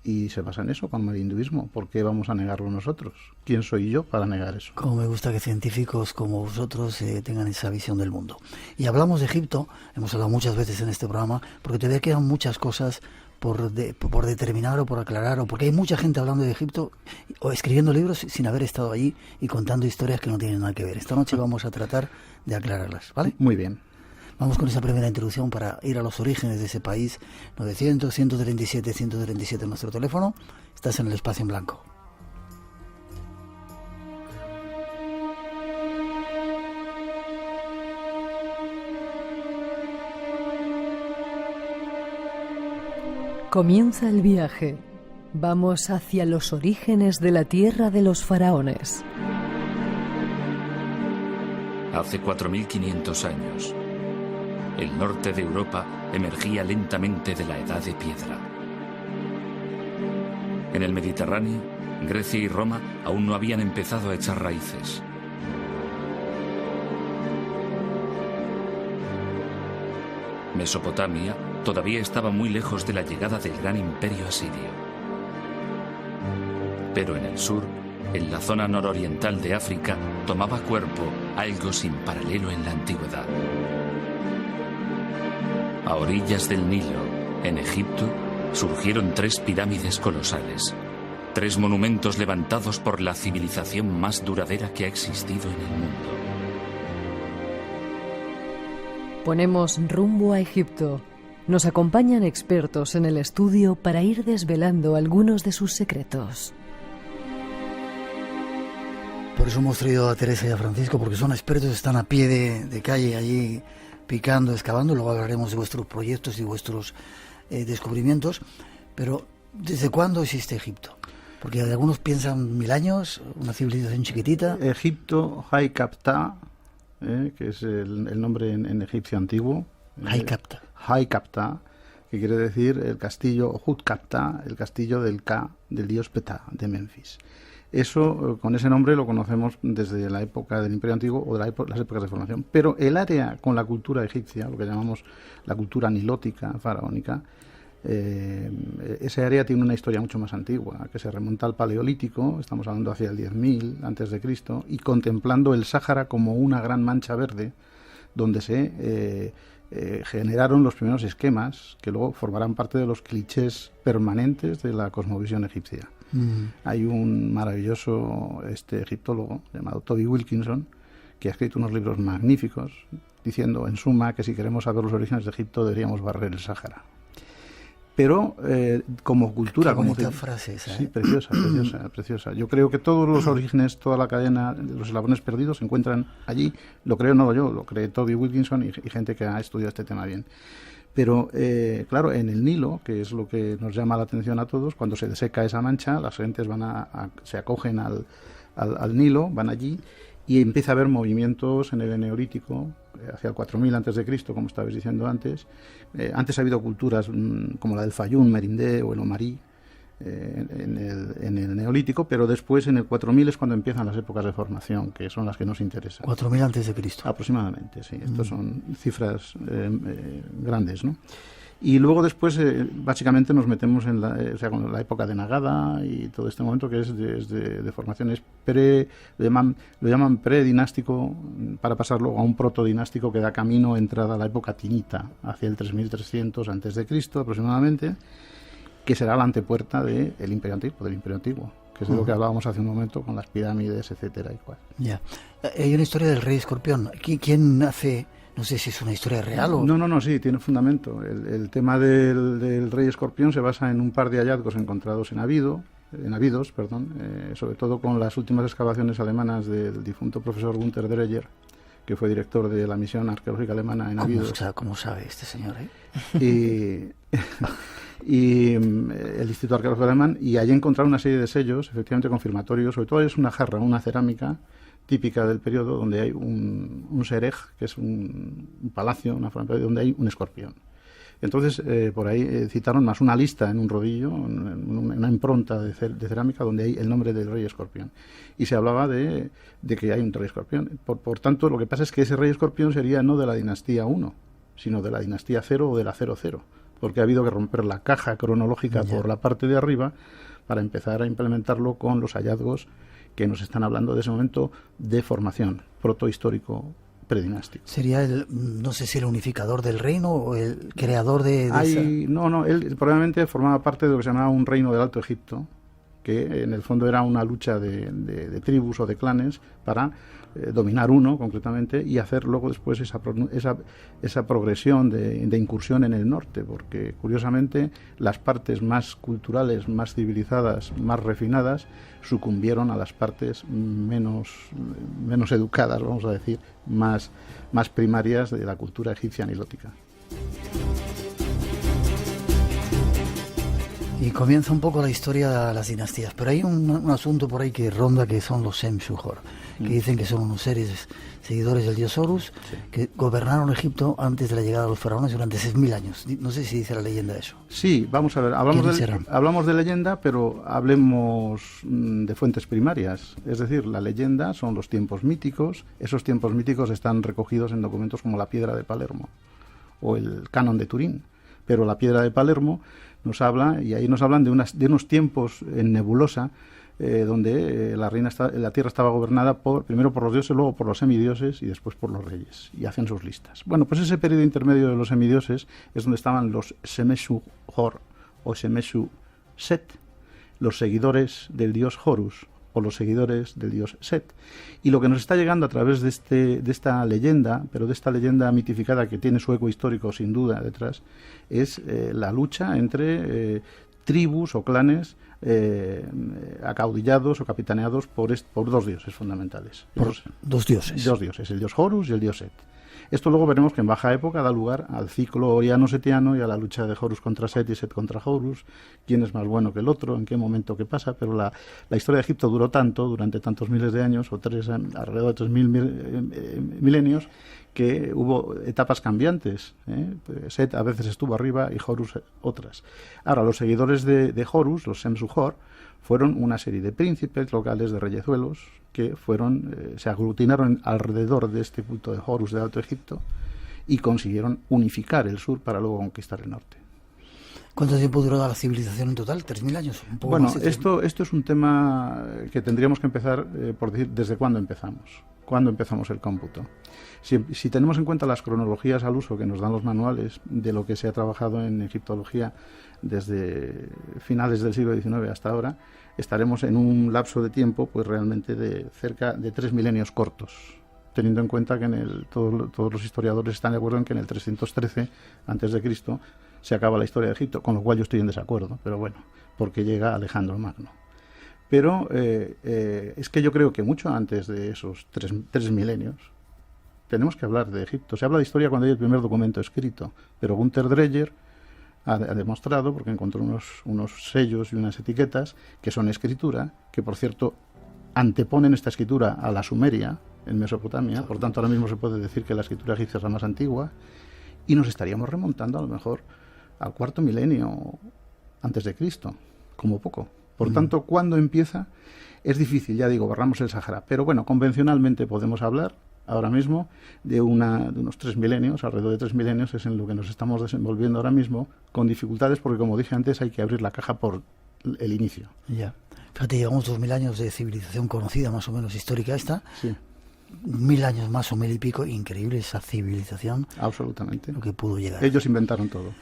S13: y se basa en eso, como el hinduismo. ¿Por qué vamos a negarlo nosotros? ¿Quién soy yo para negar eso?
S1: Como me gusta que científicos como vosotros tengan esa visión del mundo. Y hablamos de Egipto, hemos hablado muchas veces en este programa, porque todavía quedan muchas cosas por determinar o por aclarar, o porque hay mucha gente hablando de Egipto o escribiendo libros sin haber estado allí y contando historias que no tienen nada que ver. Esta noche vamos a tratar de aclararlas, ¿vale?
S13: Muy bien.
S1: Vamos con esa primera introducción para ir a los orígenes de ese país. 900-137-137 en nuestro teléfono. Estás en el espacio en blanco.
S7: Comienza el viaje. Vamos hacia los orígenes de la tierra de los faraones.
S11: hace 4.500 años. El norte de Europa emergía lentamente de la Edad de Piedra. En el Mediterráneo, Grecia y Roma aún no habían empezado a echar raíces. Mesopotamia todavía estaba muy lejos de la llegada del gran imperio asirio. Pero en el sur, en la zona nororiental de África, tomaba cuerpo algo sin paralelo en la antigüedad. A orillas del Nilo, en Egipto, surgieron 3 pirámides colosales, 3 monumentos levantados por la civilización más duradera que ha existido en el mundo.
S7: Ponemos rumbo a Egipto. Nos acompañan expertos en el estudio para ir desvelando algunos de sus secretos.
S1: Por eso hemos traído a Teresa y a Francisco, porque son expertos, están a pie de calle allí picando, excavando. Luego hablaremos de vuestros proyectos y vuestros descubrimientos. Pero, ¿desde cuándo existe Egipto? Porque algunos piensan 1000 años, una civilización chiquitita.
S13: Egipto, Haikapta, que es el nombre en egipcio antiguo.
S1: Haikapta.
S13: Haikapta, que quiere decir el castillo, o Hutkapta, el castillo del dios Ptah, de Memphis. Eso, con ese nombre, lo conocemos desde la época del Imperio Antiguo o de las épocas de formación. Pero el área con la cultura egipcia, lo que llamamos la cultura nilótica, faraónica, ese área tiene una historia mucho más antigua, que se remonta al Paleolítico, estamos hablando hacia el 10.000 antes de Cristo, y contemplando el Sáhara como una gran mancha verde, donde se generaron los primeros esquemas que luego formarán parte de los clichés permanentes de la cosmovisión egipcia. Hay un maravilloso egiptólogo llamado Toby Wilkinson, que ha escrito unos libros magníficos diciendo, en suma, que si queremos saber los orígenes de Egipto deberíamos barrer el Sáhara. Pero como cultura...
S1: Qué bonita frase esa,
S13: sí, preciosa, preciosa, preciosa. Yo creo que todos los orígenes, toda la cadena, los eslabones perdidos se encuentran allí. Lo creo no yo, lo cree Toby Wilkinson y gente que ha estudiado este tema bien. Pero, claro, en el Nilo, que es lo que nos llama la atención a todos, cuando se deseca esa mancha, las gentes se acogen al Nilo, van allí, y empieza a haber movimientos en el Neolítico, hacia el 4000 a.C., como estabais diciendo antes. Antes ha habido culturas como la del Fayum, Merindé o el Omarí en el Neolítico, pero después en el 4000 es cuando empiezan las épocas de formación, que son las que nos interesan.
S1: 4000 a.C.
S13: Aproximadamente, sí. Estos son cifras grandes, ¿no? Y luego después, básicamente, nos metemos en con la época de Nagada y todo este momento que es de formaciones lo llaman predinástico, para pasar luego a un protodinástico que da camino a entrada a la época tinita, hacia el 3300 a.C. aproximadamente, que será la antepuerta del Imperio Antiguo, que es de lo que hablábamos hace un momento con las pirámides, etcétera y cual.
S1: Ya. Hay una historia del rey escorpión. ¿Quién hace...? No sé si es una historia real o...
S13: No, sí, tiene fundamento. El tema del rey escorpión se basa en un par de hallazgos encontrados en Abidos, sobre todo con las últimas excavaciones alemanas del difunto profesor Günther Dreyer, que fue director de la misión arqueológica alemana en Abidos.
S1: ¿Cómo sabe este señor?
S13: Y el Instituto Arqueológico Alemán, y allí encontraron una serie de sellos, efectivamente confirmatorios. Sobre todo es una jarra, una cerámica típica del periodo, donde hay un serej, que es un palacio, una forma, donde hay un escorpión. Entonces, por ahí citaron más una lista en un rodillo, una impronta de cerámica, donde hay el nombre del rey escorpión. Y se hablaba de que hay un rey escorpión. Por tanto, lo que pasa es que ese rey escorpión sería no de la dinastía 1, sino de la dinastía 0 o de la 00, porque ha habido que romper la caja cronológica por la parte de arriba para empezar a implementarlo con los hallazgos que nos están hablando de ese momento de formación protohistórico predinástico.
S1: ¿Sería no sé si el unificador del reino o el creador de
S13: No, él probablemente formaba parte de lo que se llamaba un reino del Alto Egipto, que en el fondo era una lucha de tribus o de clanes para dominar uno concretamente y hacer luego después esa progresión de incursión en el norte, porque curiosamente las partes más culturales, más civilizadas, más refinadas sucumbieron a las partes menos educadas, vamos a decir, más primarias de la cultura egipcia nilótica.
S1: Y comienza un poco la historia de las dinastías, pero hay un asunto por ahí que ronda, que son los Shem-Shuhor. que dicen que son unos seres seguidores del dios Horus, que gobernaron Egipto antes de la llegada de los faraones durante 6.000 años. No sé si dice la leyenda eso.
S13: Sí, vamos a ver, hablamos de leyenda, pero hablemos de fuentes primarias. Es decir, la leyenda son los tiempos míticos. Esos tiempos míticos están recogidos en documentos como la Piedra de Palermo o el Canon de Turín. Pero la Piedra de Palermo nos habla, y ahí nos hablan de unos tiempos en nebulosa, donde la tierra estaba gobernada primero por los dioses, luego por los semidioses y después por los reyes, y hacen sus listas. Bueno, pues ese periodo intermedio de los semidioses es donde estaban los Semeshu Hor o Semeshu Set, los seguidores del dios Horus o los seguidores del dios Set. Y lo que nos está llegando a través de esta leyenda, pero de esta leyenda mitificada que tiene su eco histórico sin duda detrás, es la lucha entre tribus o clanes acaudillados o capitaneados por dos dioses fundamentales.
S1: Dos dioses.
S13: Dos dioses, el dios Horus y el dios Set. Esto luego veremos que en baja época da lugar al ciclo oriano-setiano y a la lucha de Horus contra Set y Set contra Horus, quién es más bueno que el otro, en qué momento qué pasa, pero la historia de Egipto duró durante tantos miles de años, alrededor de 3.000 milenios, que hubo etapas cambiantes. Set a veces estuvo arriba y Horus otras. Ahora, los seguidores de Horus, los Semsu-Hor, fueron una serie de príncipes locales de reyezuelos que se aglutinaron alrededor de este culto de Horus de Alto Egipto y consiguieron unificar el sur para luego conquistar el norte.
S1: ¿Cuánto tiempo duró la civilización en total? ¿3.000 años? Un poco
S13: bueno,
S1: más de
S13: esto es un tema que tendríamos que empezar por decir desde cuándo empezamos. ¿Cuándo empezamos el cómputo? Si tenemos en cuenta las cronologías al uso que nos dan los manuales de lo que se ha trabajado en egiptología desde finales del siglo XIX hasta ahora, estaremos en un lapso de tiempo pues realmente de cerca de 3 milenios cortos, teniendo en cuenta que todos los historiadores están de acuerdo en que en el 313 a.C. se acaba la historia de Egipto, con lo cual yo estoy en desacuerdo, pero bueno, porque llega Alejandro Magno. Pero es que yo creo que mucho antes de esos 3 milenios tenemos que hablar de Egipto. Se habla de historia cuando hay el primer documento escrito, pero Gunther Dreyer ha demostrado, porque encontró unos sellos y unas etiquetas que son escritura, que por cierto anteponen esta escritura a la sumeria en Mesopotamia, por tanto ahora mismo se puede decir que la escritura egipcia es la más antigua, y nos estaríamos remontando a lo mejor al 4.º milenio antes de Cristo, como poco. Por tanto, ¿cuándo empieza? Es difícil, ya digo, barramos el Sahara, pero bueno, convencionalmente podemos hablar ahora mismo de unos 3 milenios, alrededor de 3 milenios es en lo que nos estamos desenvolviendo ahora mismo, con dificultades porque, como dije antes, hay que abrir la caja por el inicio.
S1: Ya. Fíjate, llevamos 2.000 años de civilización conocida, más o menos histórica esta.
S13: Sí.
S1: 1.000 años más o 1.000 y pico, increíble esa civilización.
S13: Absolutamente.
S1: Lo que pudo llegar.
S13: Ellos inventaron todo.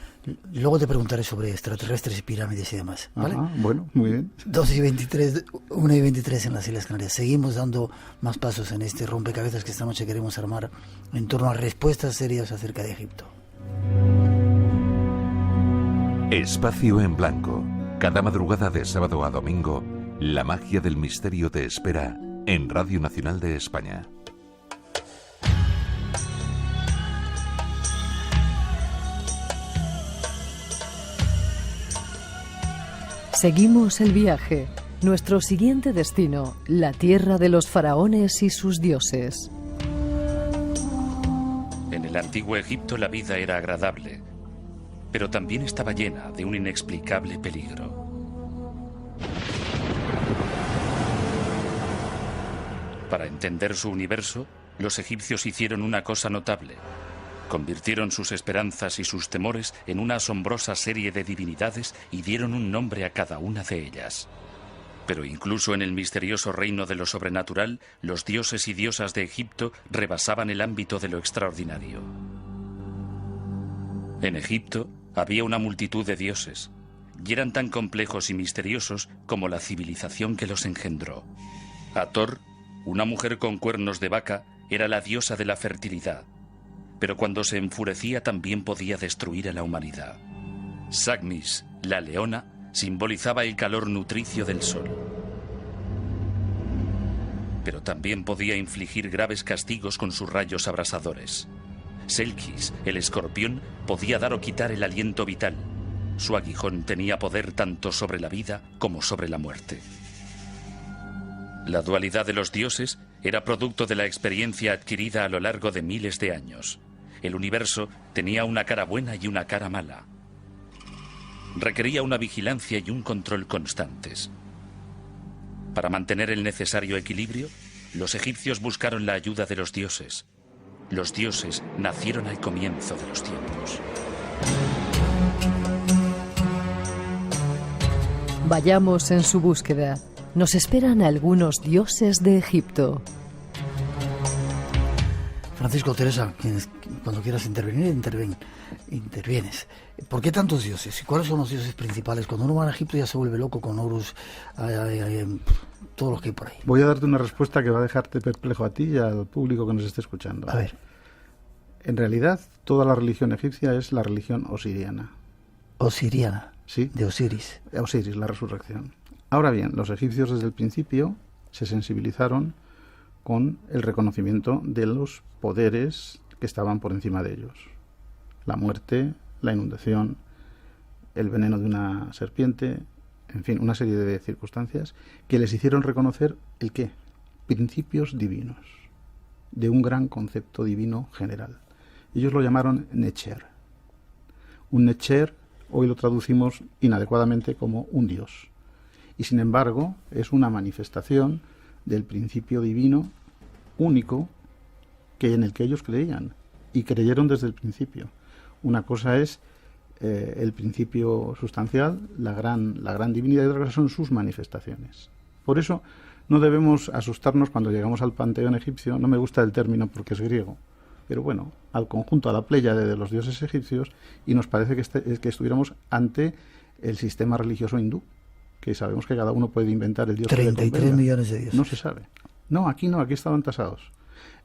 S1: Luego te preguntaré sobre extraterrestres y pirámides y demás, ¿vale?
S13: Bueno, muy bien.
S1: 1 y 23 en las Islas Canarias. Seguimos dando más pasos en este rompecabezas que esta noche queremos armar en torno a respuestas serias acerca de Egipto.
S14: Espacio en Blanco. Cada madrugada de sábado a domingo, la magia del misterio te espera en Radio Nacional de España.
S7: Seguimos el viaje. Nuestro siguiente destino, la tierra de los faraones y sus dioses.
S11: En el antiguo Egipto la vida era agradable, pero también estaba llena de un inexplicable peligro. Para entender su universo, los egipcios hicieron una cosa notable. Convirtieron sus esperanzas y sus temores en una asombrosa serie de divinidades y dieron un nombre a cada una de ellas. Pero incluso en el misterioso reino de lo sobrenatural, los dioses y diosas de Egipto rebasaban el ámbito de lo extraordinario. En Egipto había una multitud de dioses, y eran tan complejos y misteriosos como la civilización que los engendró. Hathor, una mujer con cuernos de vaca, era la diosa de la fertilidad, pero cuando se enfurecía también podía destruir a la humanidad. Sagnis, la leona, simbolizaba el calor nutricio del sol, pero también podía infligir graves castigos con sus rayos abrasadores. Selkis, el escorpión, podía dar o quitar el aliento vital. Su aguijón tenía poder tanto sobre la vida como sobre la muerte. La dualidad de los dioses era producto de la experiencia adquirida a lo largo de miles de años. El universo tenía una cara buena y una cara mala. Requería una vigilancia y un control constantes. Para mantener el necesario equilibrio, los egipcios buscaron la ayuda de los dioses. Los dioses nacieron al comienzo de los tiempos.
S7: Vayamos en su búsqueda. Nos esperan algunos dioses de Egipto.
S1: Francisco, Teresa, cuando quieras intervenir, intervienes. ¿Por qué tantos dioses? ¿Y cuáles son los dioses principales? Cuando uno va a Egipto ya se vuelve loco con Horus, todo lo que hay por ahí.
S13: Voy a darte una respuesta que va a dejarte perplejo a ti y al público que nos esté escuchando.
S1: A ver.
S13: En realidad, toda la religión egipcia es la religión osiriana.
S1: ¿Osiriana?
S13: Sí.
S1: De Osiris.
S13: Osiris, la resurrección. Ahora bien, los egipcios desde el principio se sensibilizaron con el reconocimiento de los poderes que estaban por encima de ellos. La muerte, la inundación, el veneno de una serpiente, en fin, una serie de circunstancias que les hicieron reconocer ¿el qué? Principios divinos, de un gran concepto divino general. Ellos lo llamaron Necher. Un Necher hoy lo traducimos inadecuadamente como un dios. Y sin embargo, es una manifestación del principio divino único en el que ellos creían y creyeron desde el principio. Una cosa es el principio sustancial, la gran divinidad, y otra cosa son sus manifestaciones. Por eso no debemos asustarnos cuando llegamos al panteón egipcio. No me gusta el término porque es griego, pero bueno, al conjunto, a la pléyade de los dioses egipcios, y nos parece que estuviéramos ante el sistema religioso hindú, que sabemos que cada uno puede inventar el dios
S1: 33 millones de dioses.
S13: No se sabe. No, aquí estaban tasados.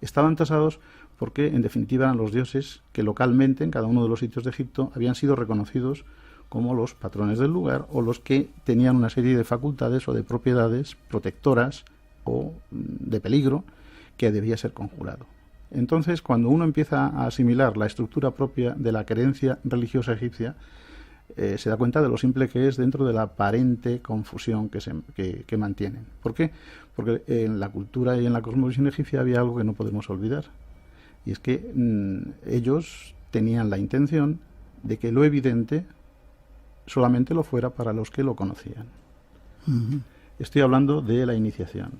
S13: Estaban tasados porque, en definitiva, eran los dioses que localmente, en cada uno de los sitios de Egipto, habían sido reconocidos como los patrones del lugar, o los que tenían una serie de facultades o de propiedades protectoras o de peligro que debía ser conjurado. Entonces, cuando uno empieza a asimilar la estructura propia de la creencia religiosa egipcia, se da cuenta de lo simple que es dentro de la aparente confusión que mantienen. ¿Por qué? Porque en la cultura y en la cosmovisión egipcia había algo que no podemos olvidar, y es que ellos tenían la intención de que lo evidente solamente lo fuera para los que lo conocían.
S1: Uh-huh.
S13: Estoy hablando de la iniciación.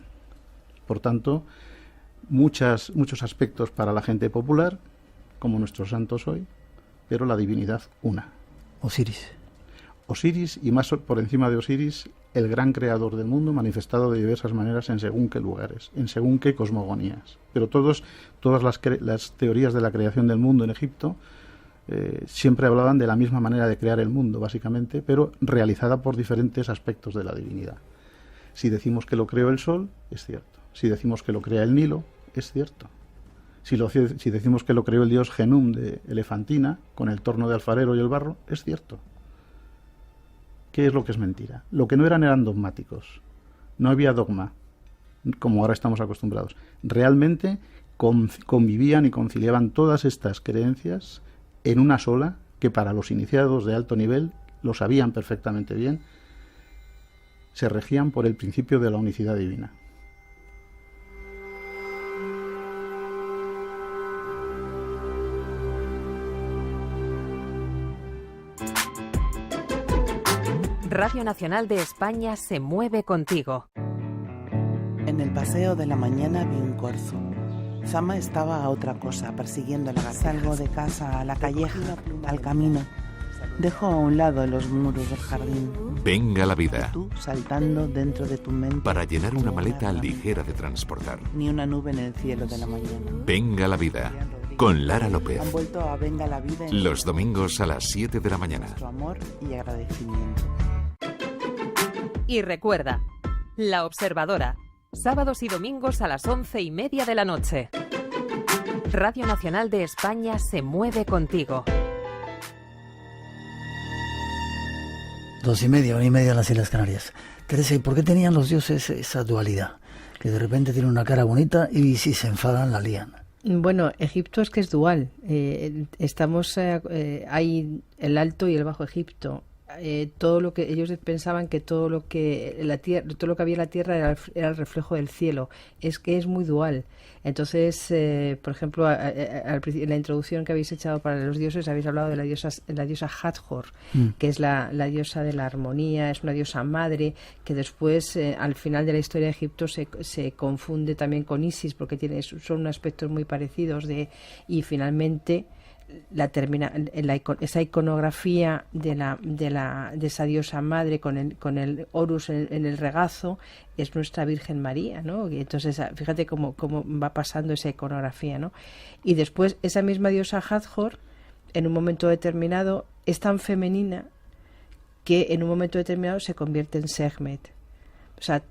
S13: Por tanto, muchos aspectos para la gente popular, como nuestros santos hoy, pero la divinidad una. Osiris, y más por encima de Osiris, el gran creador del mundo, manifestado de diversas maneras en según qué lugares, en según qué cosmogonías. Pero todas las teorías de la creación del mundo en Egipto siempre hablaban de la misma manera de crear el mundo, básicamente, pero realizada por diferentes aspectos de la divinidad. Si decimos que lo creó el sol, es cierto. Si decimos que lo crea el Nilo, es cierto. Si decimos que lo creó el dios Genum de Elefantina, con el torno de alfarero y el barro, es cierto. ¿Qué es lo que es mentira? Lo que no eran dogmáticos. No había dogma, como ahora estamos acostumbrados. Realmente convivían y conciliaban todas estas creencias en una sola, que para los iniciados de alto nivel, lo sabían perfectamente bien, se regían por el principio de la unicidad divina.
S15: Radio Nacional de España se mueve contigo.
S16: En el paseo de la mañana vi un corzo. Zama estaba a otra cosa, persiguiendo la lagartijas. Salgo de casa a la calleja, al camino. Dejo a un lado los muros del jardín.
S14: Venga la vida.
S16: Tú saltando dentro de tu mente.
S14: Para llenar una maleta ligera de transportar.
S16: Ni una nube en el cielo de la mañana.
S14: Venga la vida. Con Lara López.
S16: Han vuelto a Venga la vida.
S14: Los domingos a las 7 de la mañana.
S16: Nuestro amor y agradecimiento.
S15: Y recuerda, La Observadora, sábados y domingos a las 11:30 de la noche. Radio Nacional de España se mueve contigo.
S1: 2:30, 1:30 en las Islas Canarias. Teresa, ¿y por qué tenían los dioses esa dualidad? Que de repente tienen una cara bonita y si se enfadan la lían.
S12: Bueno, Egipto es que es dual. Hay el Alto y el Bajo Egipto. todo lo que ellos pensaban que todo lo que había en la tierra era el reflejo del cielo. Es que es muy dual. Entonces, por ejemplo, en la introducción que habéis echado para los dioses, habéis hablado de la diosa Hathor, que es la diosa de la armonía, es una diosa madre, que después, al final de la historia de Egipto, se confunde también con Isis, porque son aspectos muy parecidos, y finalmente esa iconografía de esa diosa madre con el Horus en el regazo es nuestra Virgen María, ¿no? Y entonces fíjate cómo va pasando esa iconografía, ¿no? Y después esa misma diosa Hathor en un momento determinado es tan femenina que en un momento determinado se convierte en Sekhmet. O sea,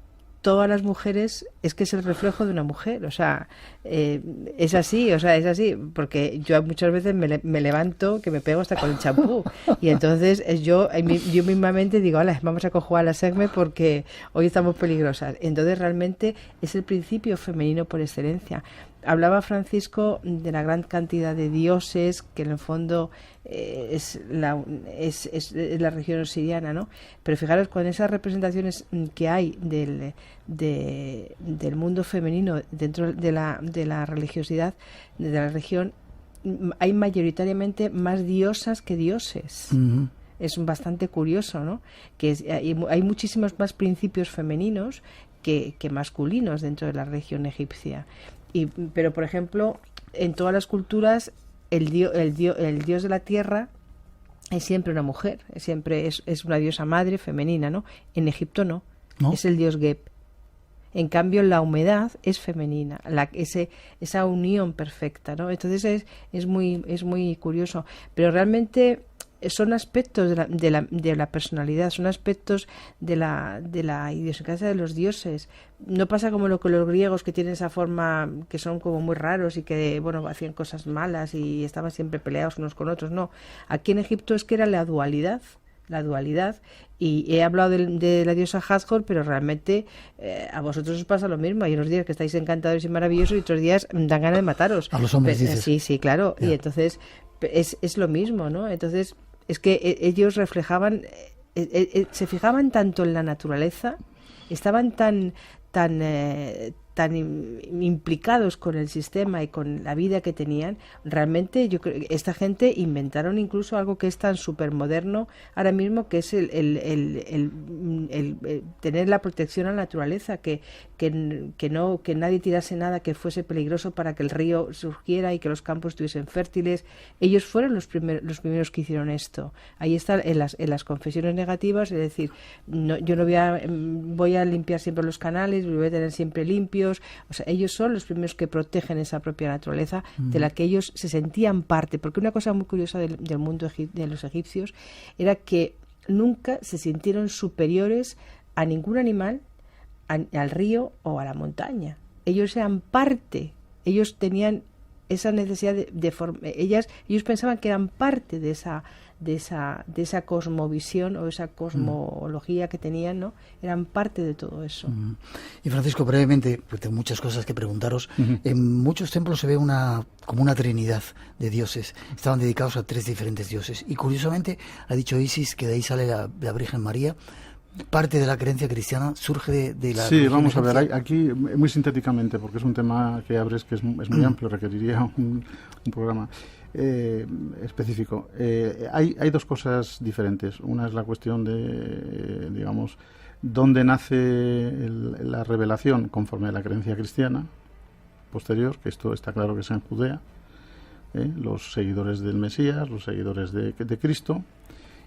S12: todas las mujeres es que es el reflejo de una mujer, o sea, es así, porque yo muchas veces me levanto que me pego hasta con el champú, y entonces yo mismamente digo, vamos a conjugar la Sekhmet porque hoy estamos peligrosas. Entonces realmente es el principio femenino por excelencia. Hablaba Francisco de la gran cantidad de dioses que en el fondo es la región obsidiana, ¿no? Pero fijaros, con esas representaciones que hay del mundo femenino dentro de la religiosidad de la región, hay mayoritariamente más diosas que dioses. Uh-huh. Es bastante curioso, ¿no? Que hay muchísimos más principios femeninos que masculinos dentro de la región egipcia. Pero, por ejemplo, en todas las culturas el dios de la tierra es siempre una mujer, siempre es una diosa madre femenina, ¿no? En Egipto no. Es el dios Geb. En cambio, la humedad es femenina, esa unión perfecta, ¿no? Entonces es muy curioso. Pero realmente son aspectos de la personalidad, son aspectos de la idiosincrasia de los dioses. No pasa como lo que los griegos, que tienen esa forma, que son como muy raros y que, bueno, hacían cosas malas y estaban siempre peleados unos con otros. No, aquí en Egipto es que era la dualidad, y he hablado de la diosa Hathor, pero realmente a vosotros os pasa lo mismo. Hay unos días que estáis encantadores y maravillosos y otros días dan ganas de mataros.
S1: A los hombres, dices.
S12: Sí, claro. Yeah. Y entonces es lo mismo, ¿no? Entonces es que ellos reflejaban, se fijaban tanto en la naturaleza, estaban tan implicados con el sistema y con la vida que tenían. Realmente yo creo que esta gente inventaron incluso algo que es tan súper moderno ahora mismo, que es el tener la protección a la naturaleza, que nadie tirase nada que fuese peligroso para que el río surgiera y que los campos estuviesen fértiles. Ellos fueron los primeros que hicieron esto. Ahí está en las confesiones negativas, es decir, yo no voy a limpiar siempre los canales, voy a tener siempre limpios. O sea, ellos son los primeros que protegen esa propia naturaleza de la que ellos se sentían parte, porque una cosa muy curiosa del mundo de los egipcios era que nunca se sintieron superiores a ningún animal, al río o a la montaña. Ellos eran parte, ellos tenían esa necesidad ellos pensaban que eran parte de esa cosmovisión o esa cosmología que tenían, ¿no? Eran parte de todo eso.
S1: Y Francisco, brevemente, porque tengo muchas cosas que preguntaros, en muchos templos se ve como una trinidad de dioses. Estaban dedicados a 3 diferentes dioses. Y curiosamente, ha dicho Isis que de ahí sale la Virgen María. Parte de la creencia cristiana surge de la...
S13: Sí, vamos a ver, aquí muy sintéticamente, porque es un tema que abres que es muy amplio, requeriría un programa específico. Hay 2 cosas diferentes. Una es la cuestión de, digamos, dónde nace la revelación conforme a la creencia cristiana posterior, que esto está claro que es en Judea, los seguidores del Mesías, los seguidores de Cristo.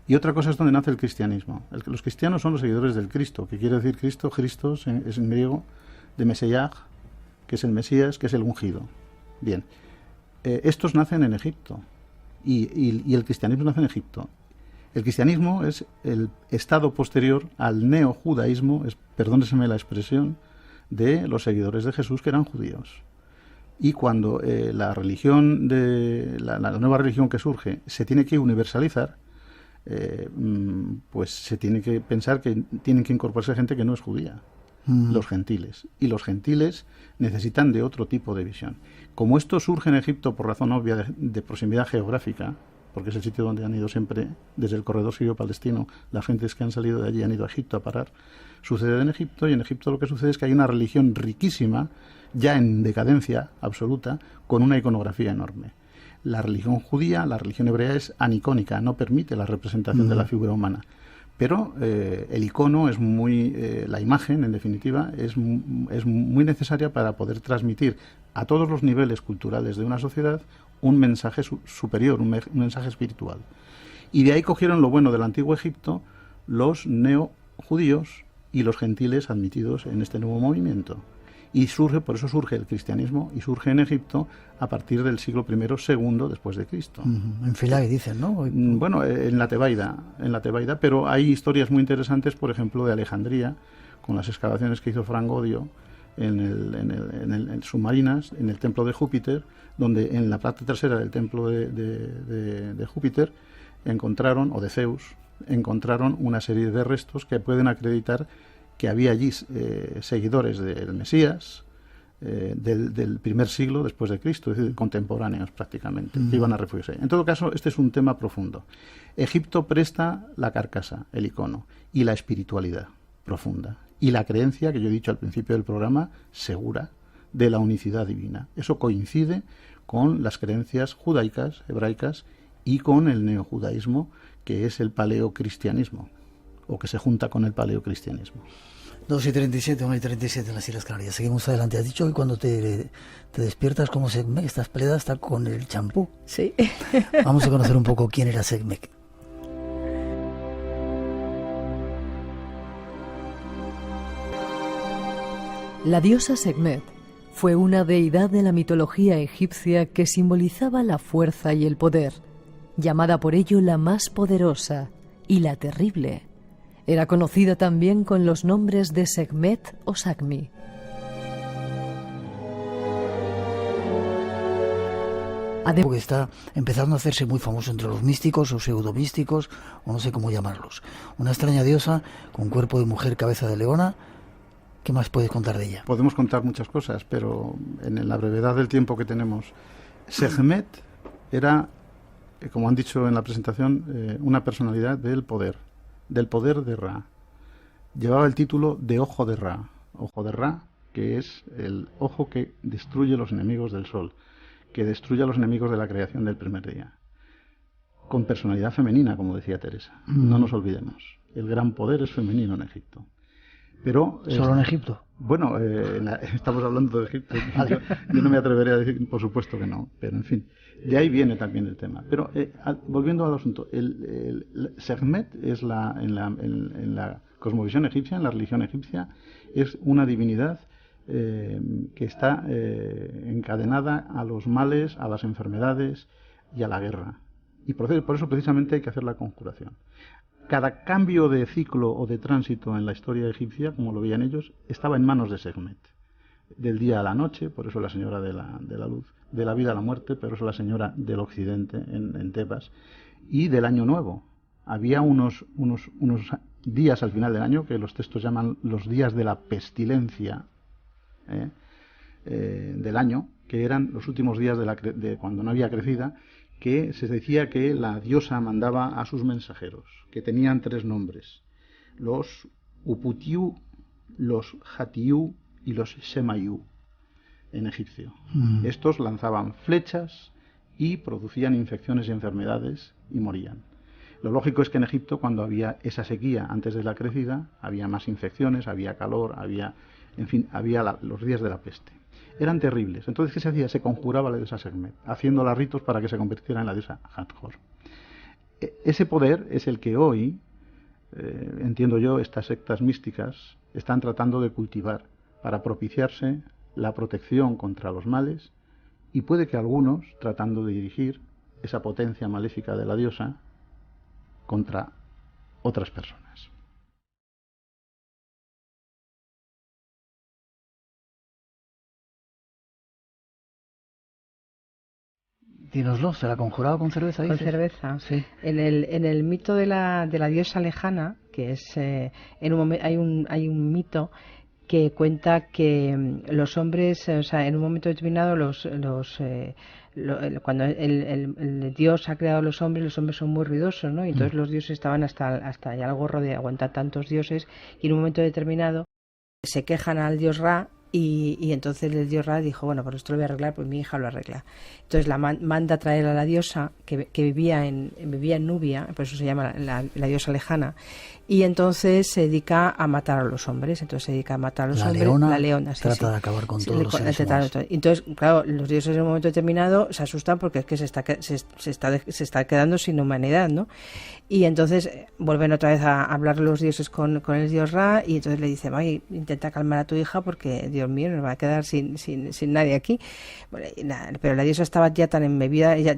S13: Y otra cosa es donde nace el cristianismo. Los cristianos son los seguidores del Cristo, que quiere decir Cristo, Christos, es en griego, de Mesías, que es el Mesías, que es el ungido. Bien, estos nacen en Egipto, y el cristianismo nace en Egipto. El cristianismo es el estado posterior al neojudaísmo, perdóneseme la expresión, de los seguidores de Jesús, que eran judíos. Y cuando la religión, la nueva religión que surge, se tiene que universalizar, pues se tiene que pensar que tienen que incorporarse gente que no es judía, los gentiles, y los gentiles necesitan de otro tipo de visión. Como esto surge en Egipto por razón obvia de proximidad geográfica, porque es el sitio donde han ido siempre, desde el corredor sirio-palestino, las gentes que han salido de allí han ido a Egipto a parar, sucede en Egipto, y en Egipto lo que sucede es que hay una religión riquísima, ya en decadencia absoluta, con una iconografía enorme. La religión judía, la religión hebrea es anicónica, no permite la representación de la figura humana. Pero el icono es la imagen, en definitiva, es muy necesaria para poder transmitir a todos los niveles culturales de una sociedad un mensaje superior, un mensaje espiritual. Y de ahí cogieron lo bueno del antiguo Egipto los neojudíos y los gentiles admitidos en este nuevo movimiento. Y por eso surge el cristianismo, y surge en Egipto a partir del siglo I, II después de Cristo.
S1: En Philae dicen, ¿no?
S13: Bueno, en la Tebaida, pero hay historias muy interesantes, por ejemplo, de Alejandría, con las excavaciones que hizo Frank Godio en submarinas, en el templo de Júpiter, donde en la parte trasera del templo de Júpiter encontraron, o de Zeus, encontraron una serie de restos que pueden acreditar que había allí seguidores del Mesías del primer siglo después de Cristo, es decir, contemporáneos prácticamente, que iban a refugiarse. En todo caso, este es un tema profundo. Egipto presta la carcasa, el icono, y la espiritualidad profunda, y la creencia, que yo he dicho al principio del programa, segura, de la unicidad divina. Eso coincide con las creencias judaicas, hebraicas, y con el neojudaísmo, que es el paleocristianismo, o que se junta con el paleocristianismo.
S1: 2:37, 1:37 en las Islas Canarias. Seguimos adelante. Has dicho que cuando te despiertas como Sekhmet, estás peleada hasta con el champú.
S12: Sí.
S1: Vamos a conocer un poco quién era Sekhmet.
S7: La diosa Sekhmet fue una deidad de la mitología egipcia que simbolizaba la fuerza y el poder, llamada por ello la más poderosa y la terrible. Era conocida también con los nombres de Sekhmet o Sakmi.
S1: Que está empezando a hacerse muy famoso entre los místicos o pseudomísticos, o no sé cómo llamarlos. Una extraña diosa con cuerpo de mujer, cabeza de leona. ¿Qué más puedes contar de ella?
S13: Podemos contar muchas cosas, pero en la brevedad del tiempo que tenemos, Sekhmet era, como han dicho en la presentación, una personalidad del poder de Ra. Llevaba el título de Ojo de Ra, que es el ojo que destruye los enemigos del sol, que destruye a los enemigos de la creación del primer día. Con personalidad femenina, como decía Teresa. No nos olvidemos. El gran poder es femenino en Egipto. Pero,
S1: ¿solo en Egipto?
S13: Bueno, estamos hablando de Egipto. Yo no me atreveré a decir, por supuesto que no, pero en fin, de ahí viene también el tema. Pero volviendo al asunto, Sekhmet es en la cosmovisión egipcia, en la religión egipcia, es una divinidad que está encadenada a los males, a las enfermedades y a la guerra. Y por eso precisamente hay que hacer la conjuración. Cada cambio de ciclo o de tránsito en la historia egipcia, como lo veían ellos, estaba en manos de Sekhmet. Del día a la noche, por eso la señora de la luz, de la vida a la muerte, por eso la señora del occidente en Tebas, y del año nuevo. Había unos días al final del año que los textos llaman los días de la pestilencia del año, que eran los últimos días de cuando no había crecida, que se decía que la diosa mandaba a sus mensajeros, que tenían 3 nombres, los Uputiyu, los Hatiyu y los Shemayu, en egipcio. Estos lanzaban flechas y producían infecciones y enfermedades y morían. Lo lógico es que en Egipto, cuando había esa sequía antes de la crecida, había más infecciones, había calor, había los días de la peste. Eran terribles. Entonces, ¿qué se hacía? Se conjuraba la diosa Sekhmet, haciéndola ritos para que se convirtiera en la diosa Hathor. Ese poder es el que hoy, entiendo yo, estas sectas místicas están tratando de cultivar para propiciarse la protección contra los males, y puede que algunos tratando de dirigir esa potencia maléfica de la diosa contra otras personas.
S1: Dínoslo, ¿se la conjuraba con cerveza?
S12: Con
S1: dices?
S12: cerveza.
S1: Sí.
S12: En el mito de la diosa lejana, que es hay un mito que cuenta que los hombres, o sea, en un momento determinado cuando el Dios ha creado a los hombres son muy ruidosos, ¿no? Y entonces los dioses estaban hasta ya el gorro de aguantar tantos dioses, y en un momento determinado se quejan al dios Ra. Y entonces el dios Ra dijo, bueno, pues esto lo voy a arreglar, pues mi hija lo arregla. Entonces manda a traer a la diosa que vivía en Nubia, por eso se llama la diosa lejana, y entonces se dedica a matar a los hombres. Entonces se dedica a matar a los hombres. La leona, sí,
S1: trata de acabar con todos los seres humanos.
S12: Entonces, claro, los dioses en un momento determinado se asustan porque es que se está quedando sin humanidad, ¿no? Y entonces vuelven otra vez a hablar los dioses con el dios Ra, y entonces le dicen, oye, intenta calmar a tu hija porque, Dios mío, nos va a quedar sin nadie aquí. Bueno, pero la diosa estaba ya tan embebida, ya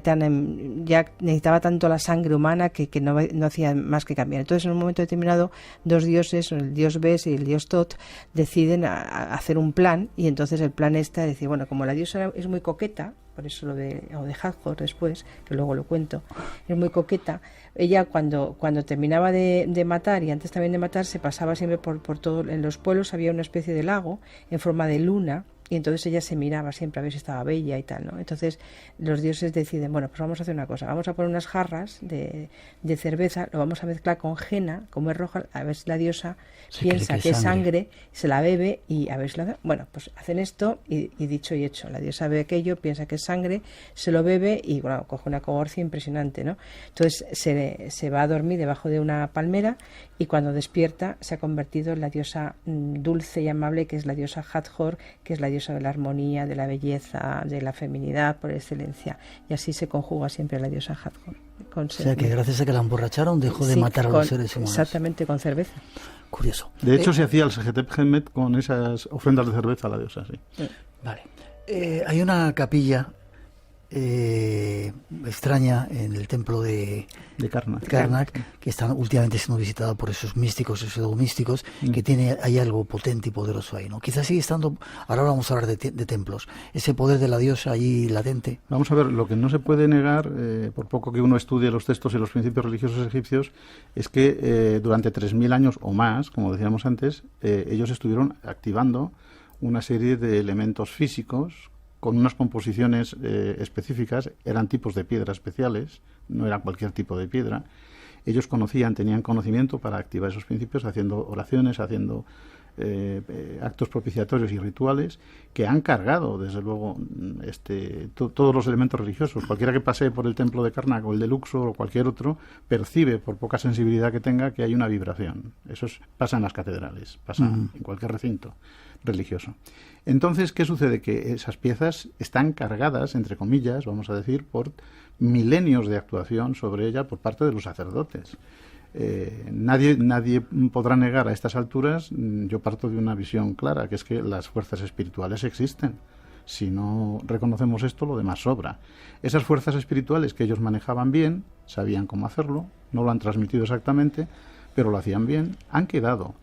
S12: necesitaba tanto la sangre humana que no hacía más que cambiar. Entonces, en un momento determinado, dos dioses, el dios Bes y el dios Tot, deciden hacer un plan, y entonces el plan es decir, bueno, como la diosa es muy coqueta, por eso lo de Hathor después, que luego lo cuento, es muy coqueta. Ella cuando terminaba de matar, y antes también de matar, se pasaba siempre por todo, en los pueblos había una especie de lago en forma de luna, y entonces ella se miraba siempre a ver si estaba bella y tal, ¿no? Entonces los dioses deciden, bueno, pues vamos a hacer una cosa, vamos a poner unas jarras de cerveza, lo vamos a mezclar con henna, como es roja, a ver si la diosa piensa que es sangre, se la bebe, y a ver si bueno, pues hacen esto, y dicho y hecho, la diosa ve aquello, piensa que es sangre, se lo bebe, y bueno, coge una cogorcia impresionante, ¿no? Entonces se va a dormir debajo de una palmera, y cuando despierta se ha convertido en la diosa dulce y amable, que es la diosa Hathor, que es la diosa de la armonía, de la belleza, de la feminidad por excelencia, y así se conjuga siempre la diosa Hathor.
S1: O sea que gracias a que la emborracharon dejó de matar a los seres humanos.
S12: Exactamente, con cerveza.
S1: Curioso.
S13: De hecho se hacía el Sejetep Hemet con esas ofrendas de cerveza a la diosa, sí.
S1: Vale. Hay una capilla extraña en el templo de Karnak, que está últimamente siendo visitada por esos místicos, esos pseudomísticos, que hay algo potente y poderoso ahí, ¿no? Quizás sigue estando, ahora vamos a hablar de templos, ese poder de la diosa allí latente.
S13: Vamos a ver, lo que no se puede negar, por poco que uno estudie los textos y los principios religiosos egipcios, es que durante 3.000 años o más, como decíamos antes, ellos estuvieron activando una serie de elementos físicos con unas composiciones específicas, eran tipos de piedra especiales, no era cualquier tipo de piedra. Ellos tenían conocimiento para activar esos principios, haciendo oraciones, haciendo actos propiciatorios y rituales que han cargado, desde luego, todos los elementos religiosos. Cualquiera que pase por el templo de Karnak o el de Luxor o cualquier otro, percibe, por poca sensibilidad que tenga, que hay una vibración. Eso pasa en las catedrales, pasa en cualquier recinto religioso. Entonces, ¿qué sucede? Que esas piezas están cargadas, entre comillas, vamos a decir, por milenios de actuación sobre ella por parte de los sacerdotes. Nadie podrá negar a estas alturas, yo parto de una visión clara, que es que las fuerzas espirituales existen. Si no reconocemos esto, lo demás sobra. Esas fuerzas espirituales que ellos manejaban bien, sabían cómo hacerlo, no lo han transmitido exactamente, pero lo hacían bien, han quedado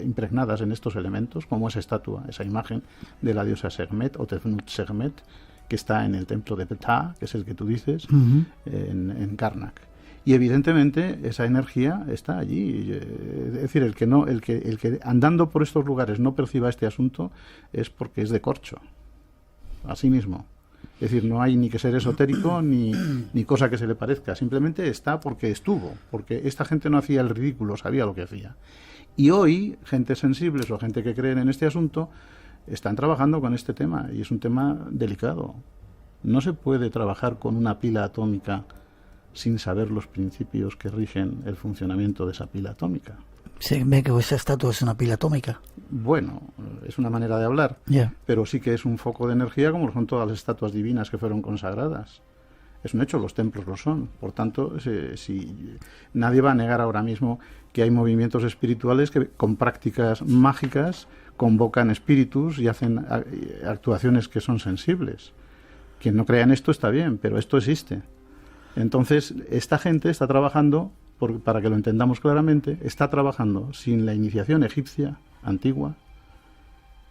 S13: impregnadas en estos elementos, como esa estatua, esa imagen de la diosa Sekhmet o Tefnut Sekhmet, que está en el templo de Ptah, que es el que tú dices, en Karnak. Y evidentemente esa energía está allí. Es decir, el que andando por estos lugares no perciba este asunto es porque es de corcho, así mismo. Es decir, no hay ni que ser esotérico ni cosa que se le parezca, simplemente está porque estuvo, porque esta gente no hacía el ridículo, sabía lo que hacía. Y hoy, gente sensibles o gente que creen en este asunto, están trabajando con este tema, y es un tema delicado. No se puede trabajar con una pila atómica sin saber los principios que rigen el funcionamiento de esa pila atómica.
S1: ¿Se ve que esa estatua es una pila atómica?
S13: Bueno, es una manera de hablar, pero sí que es un foco de energía, como son todas las estatuas divinas que fueron consagradas. Es un hecho, los templos lo son. Por tanto, si nadie va a negar ahora mismo que hay movimientos espirituales que con prácticas mágicas convocan espíritus y hacen actuaciones que son sensibles. Quien no crea en esto está bien, pero esto existe. Entonces, esta gente está trabajando, para que lo entendamos claramente, está trabajando sin la iniciación egipcia antigua,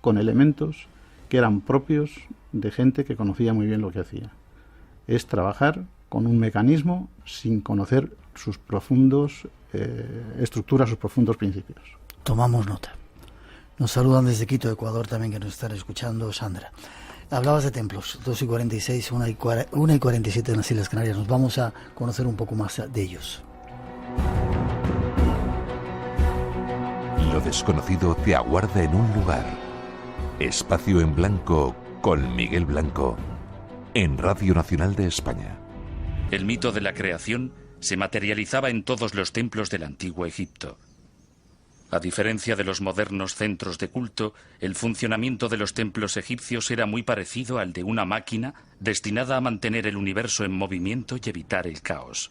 S13: con elementos que eran propios de gente que conocía muy bien lo que hacía. Es trabajar con un mecanismo sin conocer sus profundos estructuras, sus profundos principios.
S1: Tomamos nota. Nos saludan desde Quito, Ecuador, también, que nos están escuchando. Sandra, hablabas de templos, 2:46, 1:47 en las Islas Canarias. Nos vamos a conocer un poco más de ellos.
S14: Lo desconocido te aguarda en un lugar. Espacio en Blanco con Miguel Blanco, en Radio Nacional de España.
S11: El mito de la creación se materializaba en todos los templos del antiguo Egipto. A diferencia de los modernos centros de culto, el funcionamiento de los templos egipcios era muy parecido al de una máquina destinada a mantener el universo en movimiento y evitar el caos.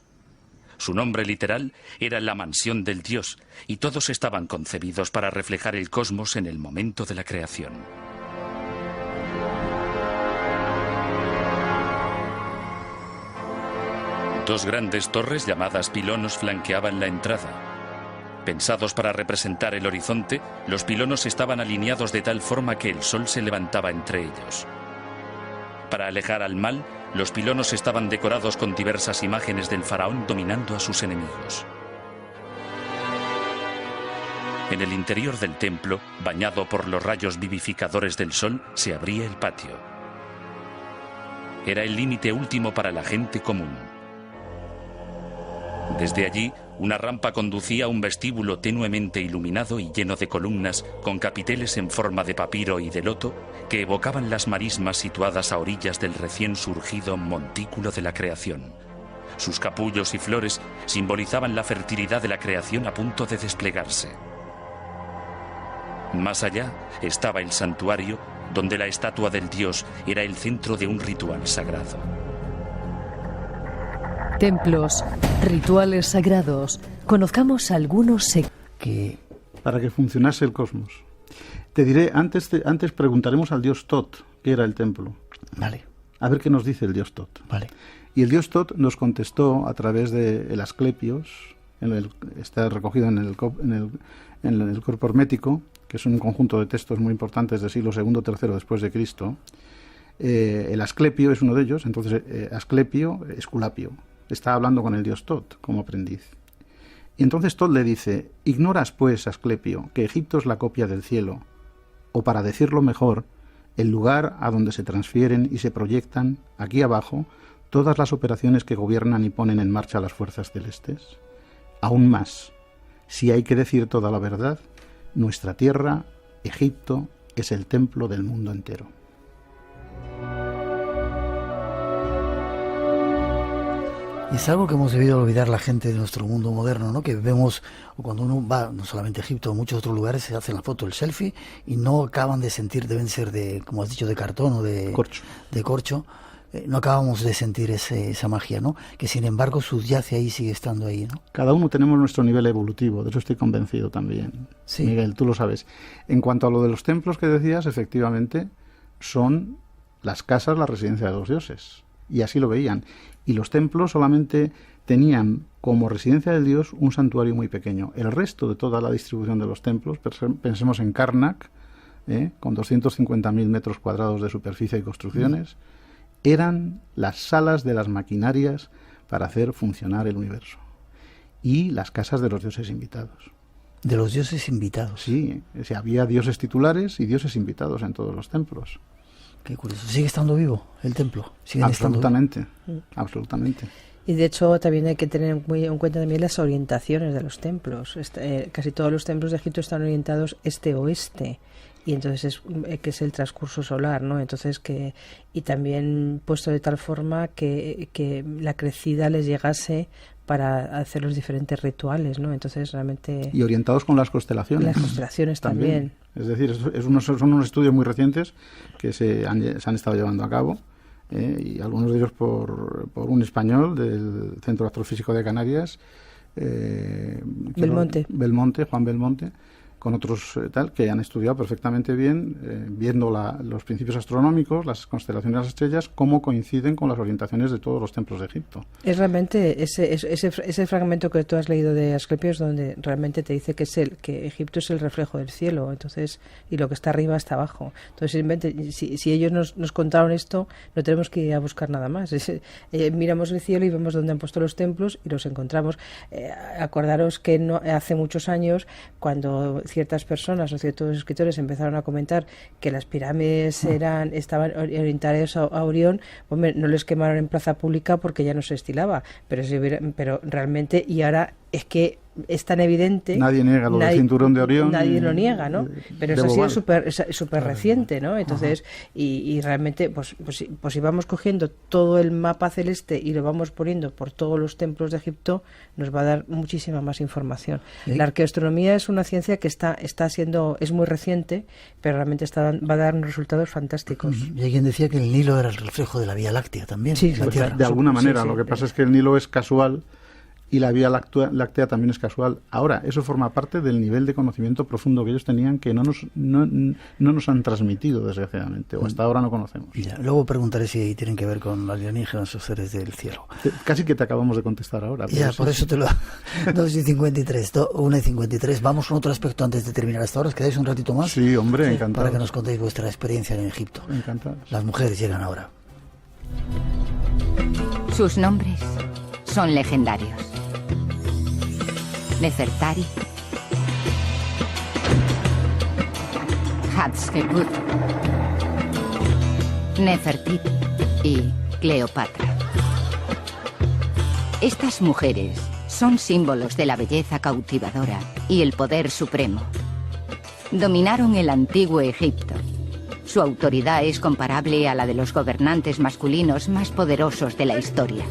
S11: Su nombre literal era la mansión del dios, y todos estaban concebidos para reflejar el cosmos en el momento de la creación. Dos grandes torres llamadas pilonos flanqueaban la entrada. Pensados para representar el horizonte, los pilonos estaban alineados de tal forma que el sol se levantaba entre ellos. Para alejar al mal, los pilonos estaban decorados con diversas imágenes del faraón dominando a sus enemigos. En el interior del templo, bañado por los rayos vivificadores del sol, se abría el patio. Era el límite último para la gente común. Desde allí, una rampa conducía a un vestíbulo tenuemente iluminado y lleno de columnas con capiteles en forma de papiro y de loto que evocaban las marismas situadas a orillas del recién surgido montículo de la creación. Sus capullos y flores simbolizaban la fertilidad de la creación a punto de desplegarse. Más allá estaba el santuario, donde la estatua del dios era el centro de un ritual sagrado.
S7: Templos, rituales sagrados. Conozcamos algunos
S13: para que funcionase el cosmos. Te diré, antes preguntaremos al dios Tot, que era el templo.
S1: Vale.
S13: A ver qué nos dice el dios Tot.
S1: Vale.
S13: Y el dios Tot nos contestó a través de el Asclepios, está recogido en el Corpo Hermético, que es un conjunto de textos muy importantes del siglo II, III después de Cristo. El Asclepio es uno de ellos, entonces Asclepio, Esculapio. Está hablando con el dios Tot como aprendiz. Y entonces Tot le dice: ignoras pues, Asclepio, que Egipto es la copia del cielo, o para decirlo mejor, el lugar a donde se transfieren y se proyectan, aquí abajo, todas las operaciones que gobiernan y ponen en marcha las fuerzas celestes. Aún más, si hay que decir toda la verdad, nuestra tierra, Egipto, es el templo del mundo entero.
S1: Y es algo que hemos debido olvidar la gente de nuestro mundo moderno, ¿no? Que vemos, cuando uno va, no solamente a Egipto, a muchos otros lugares, se hace la foto, el selfie, y no acaban de sentir, deben ser de, como has dicho, de cartón o de corcho. No acabamos de sentir esa magia, ¿no? Que sin embargo subyace ahí, sigue estando ahí, ¿no?
S13: Cada uno tenemos nuestro nivel evolutivo, de eso estoy convencido también. Sí. Miguel, tú lo sabes. En cuanto a lo de los templos que decías, efectivamente, son las casas, la residencia de los dioses. Y así lo veían. Y los templos solamente tenían como residencia del dios un santuario muy pequeño. El resto de toda la distribución de los templos, pensemos en Karnak, con 250.000 metros cuadrados de superficie y construcciones, eran las salas de las maquinarias para hacer funcionar el universo. Y las casas de los dioses invitados.
S1: ¿De los dioses invitados?
S13: Sí, había dioses titulares y dioses invitados en todos los templos.
S1: Qué curioso. ¿Sigue estando vivo el templo?
S13: Absolutamente, absolutamente.
S12: Y de hecho también hay que tener muy en cuenta también las orientaciones de los templos. Casi todos los templos de Egipto están orientados este-oeste. Y entonces que es el transcurso solar, ¿no? Entonces y también puesto de tal forma que la crecida les llegase para hacer los diferentes rituales, ¿no? Entonces realmente...
S13: Y orientados con las constelaciones.
S12: Las constelaciones también.
S13: Es decir, son unos estudios muy recientes que se han estado llevando a cabo, y algunos de ellos por un español del Centro Astrofísico de Canarias,
S12: Belmonte,
S13: Juan Belmonte, con otros que han estudiado perfectamente bien, viendo los principios astronómicos, las constelaciones de las estrellas, cómo coinciden con las orientaciones de todos los templos de Egipto.
S12: Es realmente ese fragmento que tú has leído de Asclepios, donde realmente te dice que Egipto es el reflejo del cielo, entonces, y lo que está arriba está abajo. Entonces, si ellos nos contaron esto, no tenemos que ir a buscar nada más. Miramos el cielo y vemos dónde han puesto los templos y los encontramos. Acordaros que hace muchos años, cuando ciertas personas o ciertos escritores empezaron a comentar que las pirámides estaban orientadas a Orión, hombre, no les quemaron en plaza pública porque ya no se estilaba, pero realmente, y ahora es que es tan evidente.
S13: Nadie niega lo del cinturón de Orión.
S12: Nadie lo niega, ¿no? Pero eso ha sido súper reciente, ¿no? Entonces, y realmente, pues si vamos cogiendo todo el mapa celeste y lo vamos poniendo por todos los templos de Egipto, nos va a dar muchísima más información. ¿Sí? La arqueoastronomía es una ciencia que es muy reciente, pero realmente va a dar unos resultados fantásticos.
S1: Y alguien decía que el Nilo era el reflejo de la Vía Láctea también.
S12: Sí,
S1: la Tierra.
S13: De alguna manera. Lo que pasa es que el Nilo es casual y la Vía Láctea también es casual. Ahora, eso forma parte del nivel de conocimiento profundo que ellos tenían, que no nos han transmitido, desgraciadamente, o hasta ahora no conocemos.
S1: Ya, luego preguntaré si tienen que ver con alienígenas o seres del cielo.
S13: Casi que te acabamos de contestar ahora.
S1: Ya, por eso te lo... 2:53, 1:53. Vamos con otro aspecto antes de terminar hasta ahora. ¿Os quedáis un ratito más?
S13: Sí, hombre, encantado.
S1: Para que nos contéis vuestra experiencia en Egipto.
S13: Encantado.
S1: Las mujeres llegan ahora.
S17: Sus nombres son legendarios. Nefertari, Hatshepsut, Nefertiti y Cleopatra. Estas mujeres son símbolos de la belleza cautivadora y el poder supremo. Dominaron el antiguo Egipto. Su autoridad es comparable a la de los gobernantes masculinos más poderosos de la historia.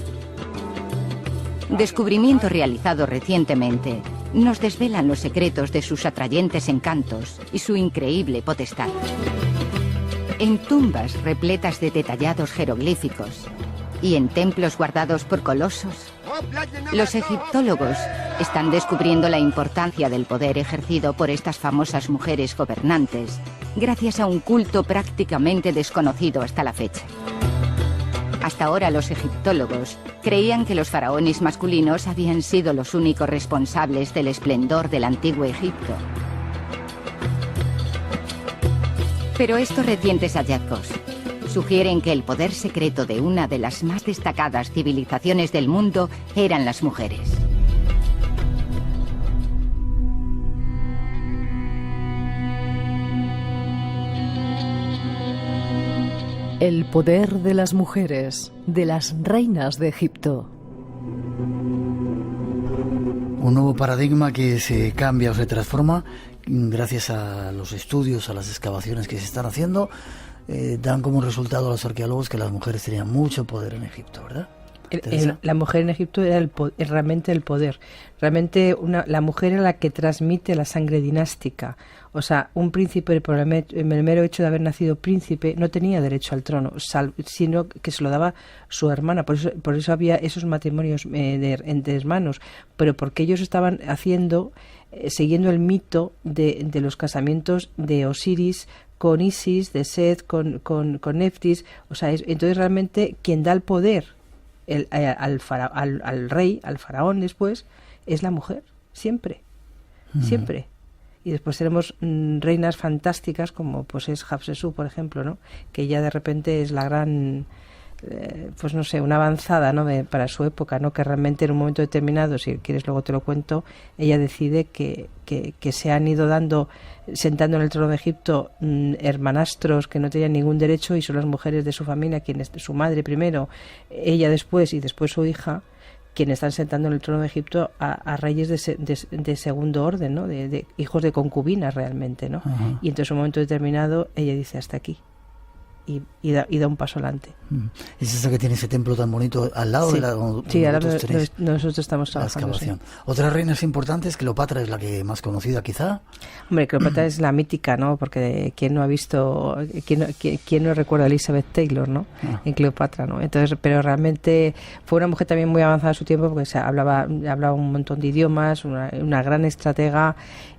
S17: Descubrimientos realizados recientemente nos desvelan los secretos de sus atrayentes encantos y su increíble potestad. En tumbas repletas de detallados jeroglíficos y en templos guardados por colosos, los egiptólogos están descubriendo la importancia del poder ejercido por estas famosas mujeres gobernantes, gracias a un culto prácticamente desconocido hasta la fecha. Hasta ahora los egiptólogos creían que los faraones masculinos habían sido los únicos responsables del esplendor del antiguo Egipto. Pero estos recientes hallazgos sugieren que el poder secreto de una de las más destacadas civilizaciones del mundo eran las mujeres.
S7: El poder de las mujeres, de las reinas de Egipto.
S1: Un nuevo paradigma que se cambia o se transforma gracias a los estudios, a las excavaciones que se están haciendo. Dan como resultado a los arqueólogos que las mujeres tenían mucho poder en Egipto, ¿verdad?
S12: La mujer en Egipto era realmente el poder. Realmente la mujer era la que transmite la sangre dinástica. O sea, un príncipe, por el mero hecho de haber nacido príncipe, no tenía derecho al trono, sino que se lo daba su hermana. Por eso había esos matrimonios entre hermanos. Pero porque ellos estaban siguiendo el mito de los casamientos de Osiris con Isis, de Seth con Neftis. O sea, entonces realmente quien da el poder al rey, al faraón después, es la mujer, siempre. Y después tenemos reinas fantásticas como pues es Hatshepsut, por ejemplo, ¿no? Que ya de repente es la gran, pues no sé, una avanzada, ¿no? Para su época, ¿no? Que realmente en un momento determinado, si quieres luego te lo cuento, ella decide que se han ido sentando en el trono de Egipto hermanastros que no tenían ningún derecho, y son las mujeres de su familia, quienes, su madre primero, ella después y después su hija, quienes están sentando en el trono de Egipto a reyes de segundo orden, ¿no? De hijos de concubinas realmente, ¿no? Uh-huh. Y entonces en un momento determinado ella dice hasta aquí. Y da un paso adelante.
S1: ¿Es esa que tiene ese templo tan bonito al lado de la
S12: sí, ahora nosotros estamos trabajando.
S1: La excavación. Sí. Otras reinas importantes, Cleopatra es la que más conocida quizá.
S12: Hombre, Cleopatra es la mítica, ¿no? Porque quién no ha visto, quién no recuerda a Elizabeth Taylor, ¿no? En Cleopatra, ¿no? Entonces, pero realmente fue una mujer también muy avanzada a su tiempo, porque hablaba un montón de idiomas, una gran estratega,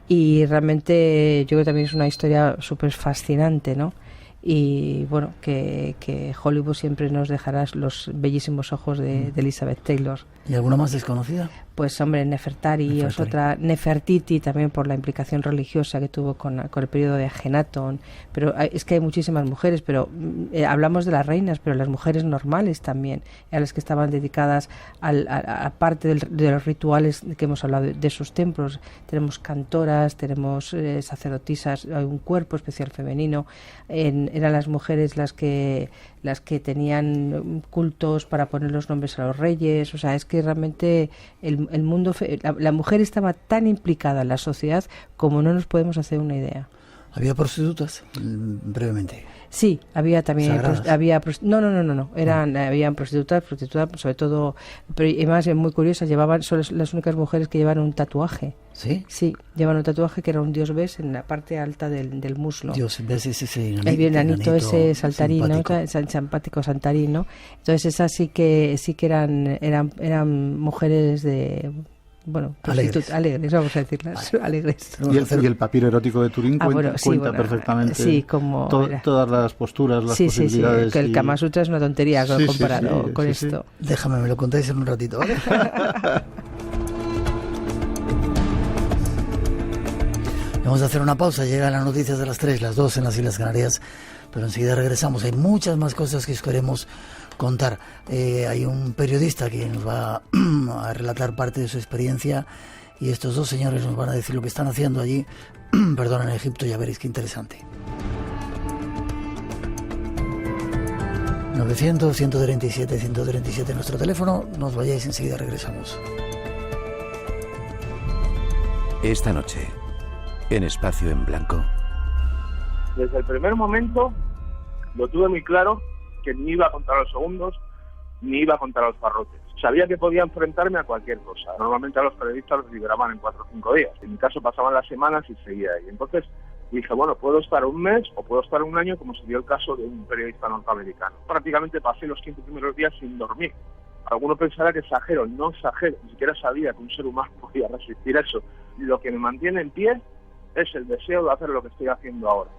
S12: y realmente yo creo que también es una historia súper fascinante, ¿no? Y bueno, que Hollywood siempre nos dejará los bellísimos ojos de Elizabeth Taylor.
S1: ¿Y alguna más desconocida?
S12: pues hombre, Nefertari es otra, Nefertiti también por la implicación religiosa que tuvo con el periodo de Ajenatón, pero es que hay muchísimas mujeres, pero hablamos de las reinas, pero las mujeres normales también, a las que estaban dedicadas a parte de los rituales que hemos hablado de esos templos. Tenemos cantoras, tenemos sacerdotisas, hay un cuerpo especial femenino, eran las mujeres las que tenían cultos para poner los nombres a los reyes. O sea, es que realmente el mundo, la mujer estaba tan implicada en la sociedad como no nos podemos hacer una idea.
S1: ¿Había prostitutas? Brevemente.
S12: Sí, había también habían prostitutas sobre todo, pero además es muy curiosa, son las únicas mujeres que llevan un tatuaje.
S1: ¿Sí?
S12: Sí, llevan un tatuaje que era un dios Bes en la parte alta del muslo.
S1: Dios Bes es ese
S12: enanito, ese saltarín, simpático saltarín, ¿no? Entonces esas sí que eran mujeres de... Bueno, alegres, vamos a decirlas, alegres.
S13: Y el papiro erótico de Turín cuenta perfectamente todas las posturas, las posibilidades.
S12: Sí, que el Kama Sutra es una tontería comparado con esto.
S1: Déjame, me lo contáis en un ratito, ¿vale? Vamos a hacer una pausa, llegan las noticias de las 3, las 2 en las Islas Canarias, pero enseguida regresamos. Hay muchas más cosas que os queremos contar. Hay un periodista que nos va a relatar parte de su experiencia y estos dos señores nos van a decir lo que están haciendo allí, perdón, en Egipto. Ya veréis qué interesante. 900-137-137 nuestro teléfono, no os vayáis, enseguida regresamos.
S6: Esta noche, en Espacio en Blanco.
S18: Desde el primer momento lo tuve muy claro que ni iba a contar los segundos, ni iba a contar los barrotes. Sabía que podía enfrentarme a cualquier cosa. Normalmente a los periodistas los liberaban en 4 o 5 días. En mi caso pasaban las semanas y seguía ahí. Entonces dije, bueno, puedo estar un mes o puedo estar un año, como se dio el caso de un periodista norteamericano. Prácticamente pasé los 15 primeros días sin dormir. Alguno pensará que exagero, no exagero. Ni siquiera sabía que un ser humano podía resistir eso. Lo que me mantiene en pie es el deseo de hacer lo que estoy haciendo ahora.